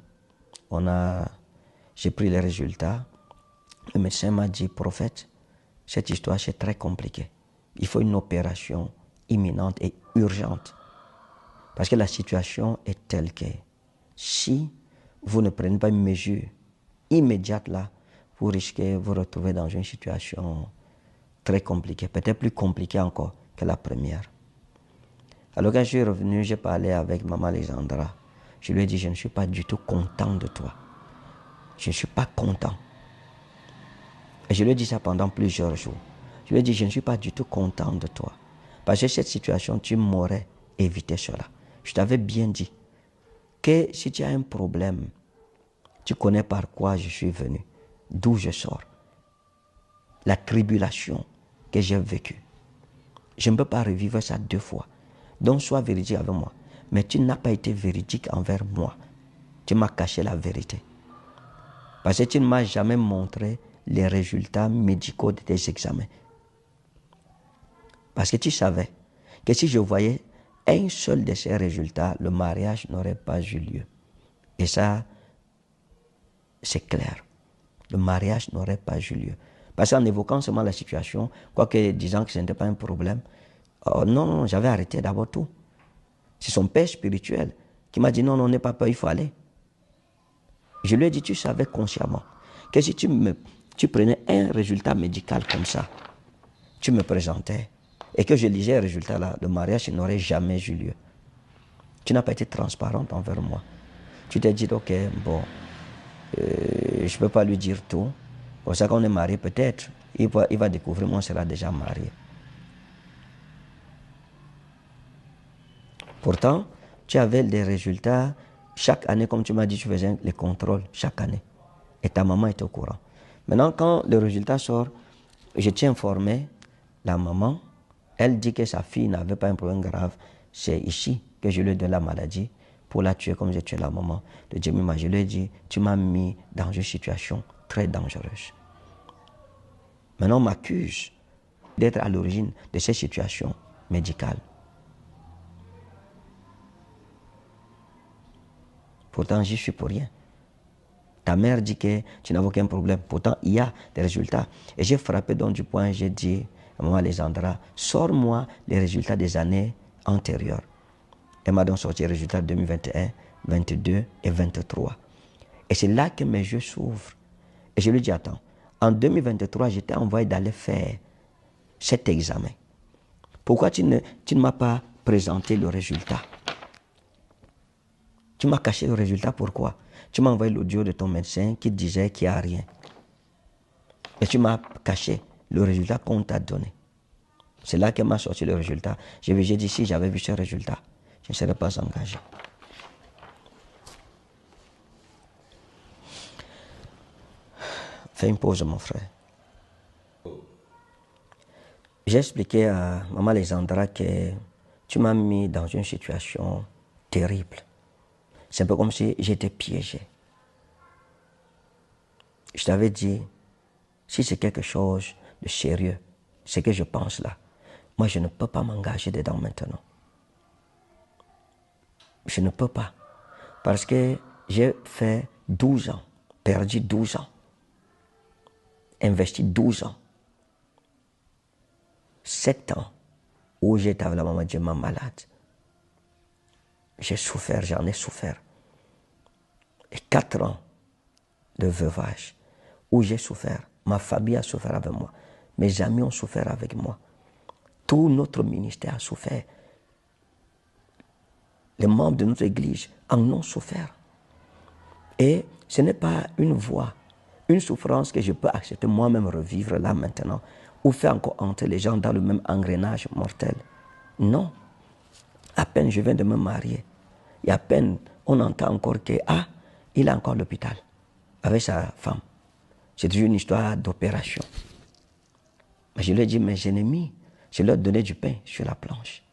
j'ai pris les résultats. Le médecin m'a dit, prophète, cette histoire c'est très compliqué. Il faut une opération imminente et urgente. Parce que la situation est telle que si vous ne prenez pas une mesure immédiate là, vous risquez de vous retrouver dans une situation très compliquée, peut-être plus compliquée encore que la première. Alors quand je suis revenu, j'ai parlé avec maman Alexandra. Je lui ai dit, je ne suis pas du tout content de toi. Je ne suis pas content. Et je lui ai dit ça pendant plusieurs jours. Je lui ai dit, je ne suis pas du tout content de toi. Parce que cette situation, tu m'aurais évité cela. Je t'avais bien dit que si tu as un problème Tu connais par quoi je suis venu, d'où je sors, la tribulation que j'ai vécue. Je ne peux pas revivre ça 2 fois. Donc sois véridique avec moi. Mais tu n'as pas été véridique envers moi. Tu m'as caché la vérité. Parce que tu ne m'as jamais montré les résultats médicaux de tes examens. Parce que tu savais que si je voyais un seul de ces résultats, le mariage n'aurait pas eu lieu. Et ça, c'est clair. Le mariage n'aurait pas eu lieu. Parce qu'en évoquant seulement la situation, quoique disant que ce n'était pas un problème, non, j'avais arrêté d'abord tout. C'est son père spirituel qui m'a dit non, n'aie pas peur, il faut aller. Je lui ai dit, tu savais consciemment que si tu prenais un résultat médical comme ça, tu me présentais et que je lisais le résultat là, le mariage n'aurait jamais eu lieu. Tu n'as pas été transparente envers moi. Tu t'es dit, ok, bon, je ne peux pas lui dire tout. Pour ça qu'on est marié, peut-être, il va découvrir, moi, on sera déjà marié. Pourtant, tu avais des résultats. Chaque année, comme tu m'as dit, tu faisais les contrôles chaque année. Et ta maman était au courant. Maintenant, quand le résultat sort, je t'ai informé, la maman, elle dit que sa fille n'avait pas un problème grave. C'est ici que je lui ai donné la maladie pour la tuer comme j'ai tué la maman de Jemima. Je lui ai dit, tu m'as mis dans une situation très dangereuse. Maintenant, on m'accuse d'être à l'origine de ces situations médicales. Pourtant, j'y suis pour rien. Ta mère dit que tu n'as aucun problème. Pourtant, il y a des résultats. Et j'ai frappé donc du poing, j'ai dit à maman Alexandra, sors-moi les résultats des années antérieures. Elle m'a donc sorti les résultats de 2021, 22 et 23. Et c'est là que mes yeux s'ouvrent. Et je lui dis, attends, en 2023, j'étais envoyé d'aller faire cet examen. Pourquoi tu ne m'as pas présenté le résultat? Tu m'as caché le résultat, pourquoi? Tu m'as envoyé l'audio de ton médecin qui disait qu'il n'y a rien. Et tu m'as caché le résultat qu'on t'a donné. C'est là qu'elle m'a sorti le résultat. J'ai dit, si j'avais vu ce résultat, je ne serais pas engagé. Fais une pause, mon frère. J'ai expliqué à maman Alexandra que tu m'as mis dans une situation terrible. C'est un peu comme si j'étais piégé. Je t'avais dit, si c'est quelque chose de sérieux, ce que je pense là, moi je ne peux pas m'engager dedans maintenant. Je ne peux pas. Parce que j'ai fait 12 ans, perdu 12 ans, investi 12 ans, 7 ans où j'étais avec la maman de ma malade. J'ai souffert, j'en ai souffert. Et 4 ans de veuvage où j'ai souffert. Ma famille a souffert avec moi. Mes amis ont souffert avec moi. Tout notre ministère a souffert. Les membres de notre église en ont souffert. Et ce n'est pas une voie, une souffrance que je peux accepter moi-même revivre là maintenant ou faire encore entrer les gens dans le même engrenage mortel. Non. À peine je viens de me marier. Et à peine on entend encore que, il est encore à l'hôpital avec sa femme. C'est toujours une histoire d'opération. Mais je lui ai dit, mes ennemis, je leur ai donné du pain sur la planche.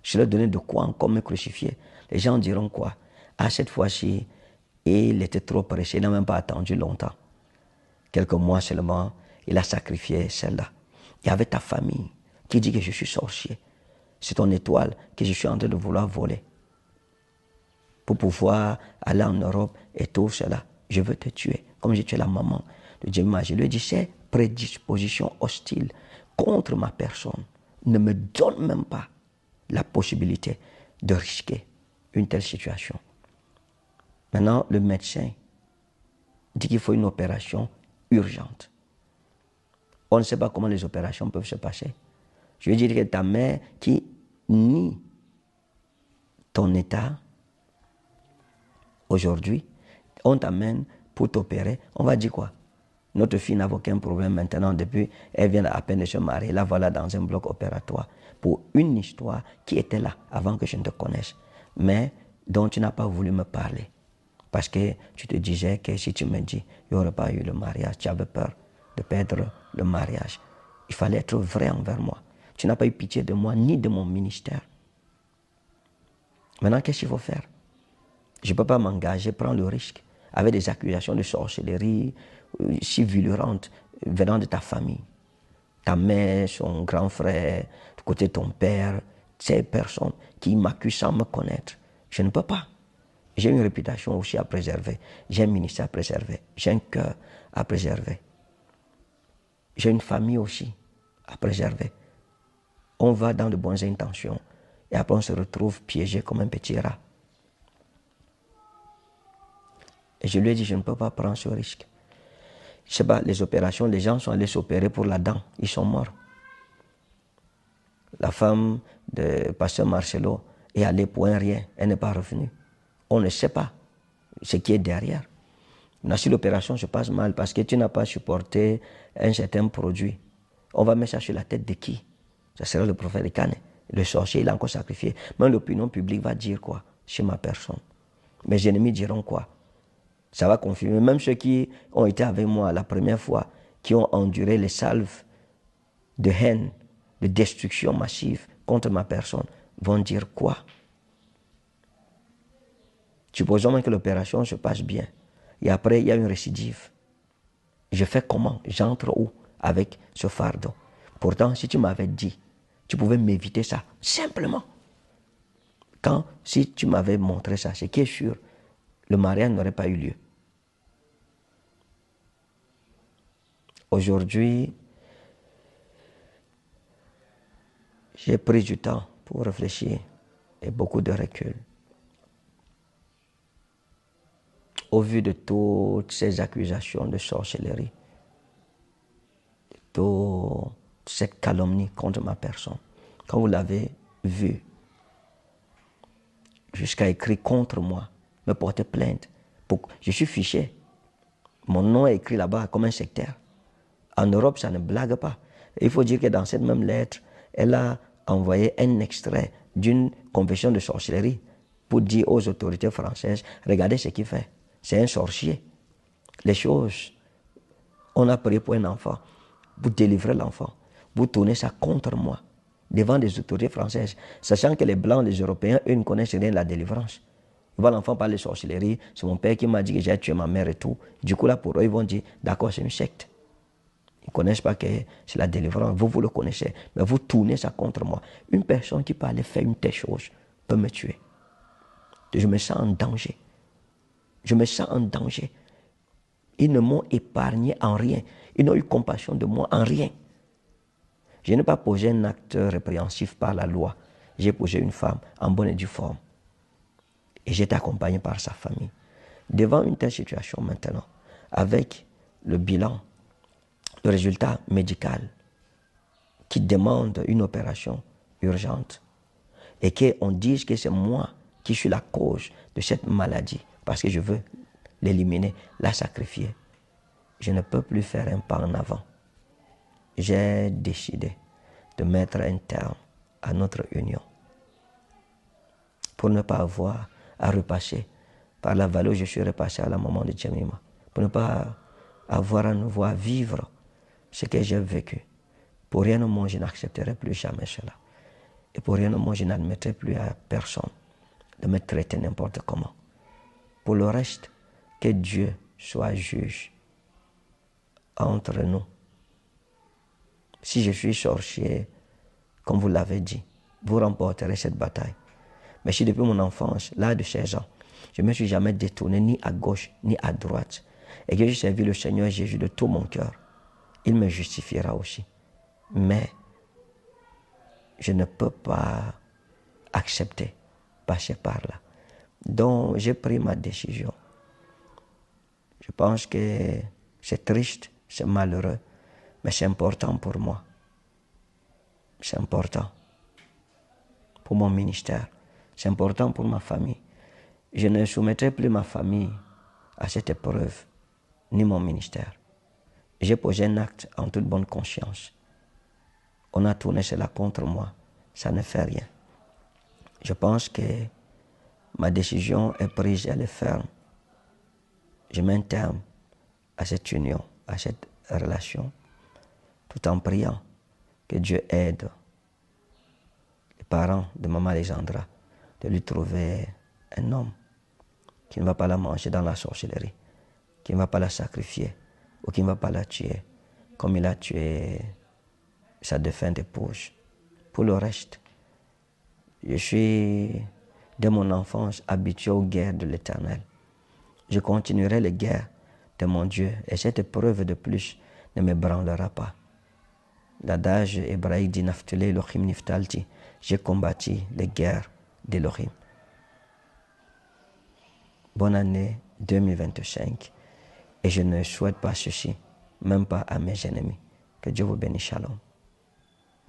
Je leur ai donné de quoi encore me crucifier. Les gens diront quoi? Cette fois-ci, il était trop pressé, il n'a même pas attendu longtemps. Quelques mois seulement, il a sacrifié celle-là. Il y avait ta famille qui dit que je suis sorcier. C'est ton étoile que je suis en train de vouloir voler. Pour pouvoir aller en Europe et tout cela. Je veux te tuer, comme j'ai tué la maman de Jemima. Je lui ai dit, ces prédispositions hostiles contre ma personne ne me donnent même pas la possibilité de risquer une telle situation. Maintenant, le médecin dit qu'il faut une opération urgente. On ne sait pas comment les opérations peuvent se passer. Je veux dire que ta mère qui nie ton état, aujourd'hui, on t'amène pour t'opérer, on va dire quoi? Notre fille n'a aucun problème maintenant, depuis elle vient à peine de se marier, la voilà dans un bloc opératoire pour une histoire qui était là avant que je ne te connaisse, mais dont tu n'as pas voulu me parler. Parce que tu te disais que si tu me dis, il n'y aurait pas eu le mariage, tu avais peur de perdre le mariage. Il fallait être vrai envers moi. Tu n'as pas eu pitié de moi ni de mon ministère. Maintenant, qu'est-ce qu'il faut faire? Je ne peux pas m'engager, prendre le risque avec des accusations de sorcellerie si violentes venant de ta famille. Ta mère, son grand frère, du côté de ton père, ces personnes qui m'accusent sans me connaître. Je ne peux pas. J'ai une réputation aussi à préserver. J'ai un ministère à préserver. J'ai un cœur à préserver. J'ai une famille aussi à préserver. On va dans de bonnes intentions et après on se retrouve piégé comme un petit rat. Et je lui ai dit, je ne peux pas prendre ce risque. Je ne sais pas, les opérations, les gens sont allés s'opérer pour la dent. Ils sont morts. La femme de pasteur Marcelo est allée pour un rien. Elle n'est pas revenue. On ne sait pas ce qui est derrière. Maintenant, si l'opération se passe mal parce que tu n'as pas supporté un certain produit, on va mettre ça sur la tête de qui? Ça sera le prophète de Kane. Le sorcier, il a encore sacrifié. Même l'opinion publique va dire quoi sur ma personne? Mes ennemis diront quoi? Ça va confirmer. Même ceux qui ont été avec moi la première fois, qui ont enduré les salves de haine, de destruction massive contre ma personne, vont dire quoi? Supposons même que l'opération se passe bien. Et après, il y a une récidive. Je fais comment? J'entre où avec ce fardeau? Pourtant, si tu m'avais dit, tu pouvais m'éviter ça, simplement. Si tu m'avais montré ça, ce qui est sûr, le mariage n'aurait pas eu lieu. Aujourd'hui, j'ai pris du temps pour réfléchir et beaucoup de recul. Au vu de toutes ces accusations de sorcellerie, de toute cette calomnie contre ma personne, quand vous l'avez vu, jusqu'à écrire contre moi, me porter plainte. Je suis fiché. Mon nom est écrit là-bas comme un sectaire. En Europe, ça ne blague pas. Et il faut dire que dans cette même lettre, elle a envoyé un extrait d'une confession de sorcellerie pour dire aux autorités françaises, regardez ce qu'il fait. C'est un sorcier. Les choses, on a prié pour un enfant, vous délivrer l'enfant, vous tournez ça contre moi, devant des autorités françaises, sachant que les Blancs, les Européens, eux ne connaissent rien de la délivrance. Ils voient l'enfant parler de sorcellerie, c'est mon père qui m'a dit que j'ai tué ma mère et tout. Du coup là pour eux, ils vont dire, d'accord, c'est une secte. Ils ne connaissent pas que c'est la délivrance, vous le connaissez, mais vous tournez ça contre moi. Une personne qui peut aller faire une telle chose peut me tuer. Je me sens en danger. Je me sens en danger. Ils ne m'ont épargné en rien. Ils n'ont eu compassion de moi en rien. Je n'ai pas posé un acte répréhensif par la loi. J'ai posé une femme en bonne et due forme. Et j'étais accompagné par sa famille. Devant une telle situation maintenant, avec le bilan, le résultat médical qui demande une opération urgente et qu'on dise que c'est moi qui suis la cause de cette maladie parce que je veux l'éliminer, la sacrifier, je ne peux plus faire un pas en avant. J'ai décidé de mettre un terme à notre union pour ne pas avoir à repasser par la vallée où je suis repassé à la maman de Djemima, pour ne pas avoir à nouveau à vivre ce que j'ai vécu. Pour rien au monde, je n'accepterai plus jamais cela. Et pour rien au monde, je n'admettrai plus à personne de me traiter n'importe comment. Pour le reste, que Dieu soit juge entre nous. Si je suis sorcier, comme vous l'avez dit, vous remporterez cette bataille. Mais si depuis mon enfance, l'âge de 16 ans, je ne me suis jamais détourné ni à gauche ni à droite, et que j'ai servi le Seigneur Jésus de tout mon cœur, il me justifiera aussi. Mais je ne peux pas accepter passer par là. Donc j'ai pris ma décision. Je pense que c'est triste, c'est malheureux, mais c'est important pour moi. C'est important pour mon ministère. C'est important pour ma famille. Je ne soumettrai plus ma famille à cette épreuve, ni mon ministère. J'ai posé un acte en toute bonne conscience. On a tourné cela contre moi. Ça ne fait rien. Je pense que ma décision est prise, elle est ferme. je mets un terme à cette union, à cette relation, tout en priant que Dieu aide les parents de Maman Alexandra de lui trouver un homme qui ne va pas la manger dans la sorcellerie, qui ne va pas la sacrifier ou qui ne va pas la tuer comme il a tué sa défunte épouse. Pour le reste, je suis, dès mon enfance, habitué aux guerres de l'Éternel. Je continuerai les guerres de mon Dieu et cette épreuve de plus ne me branlera pas. L'adage hébraïque dit Naftali Elohim Niftalti, j'ai combattu les guerres d'Elohim. Bonne année 2025 et je ne souhaite pas ceci, même pas à mes ennemis. Que Dieu vous bénisse, shalom.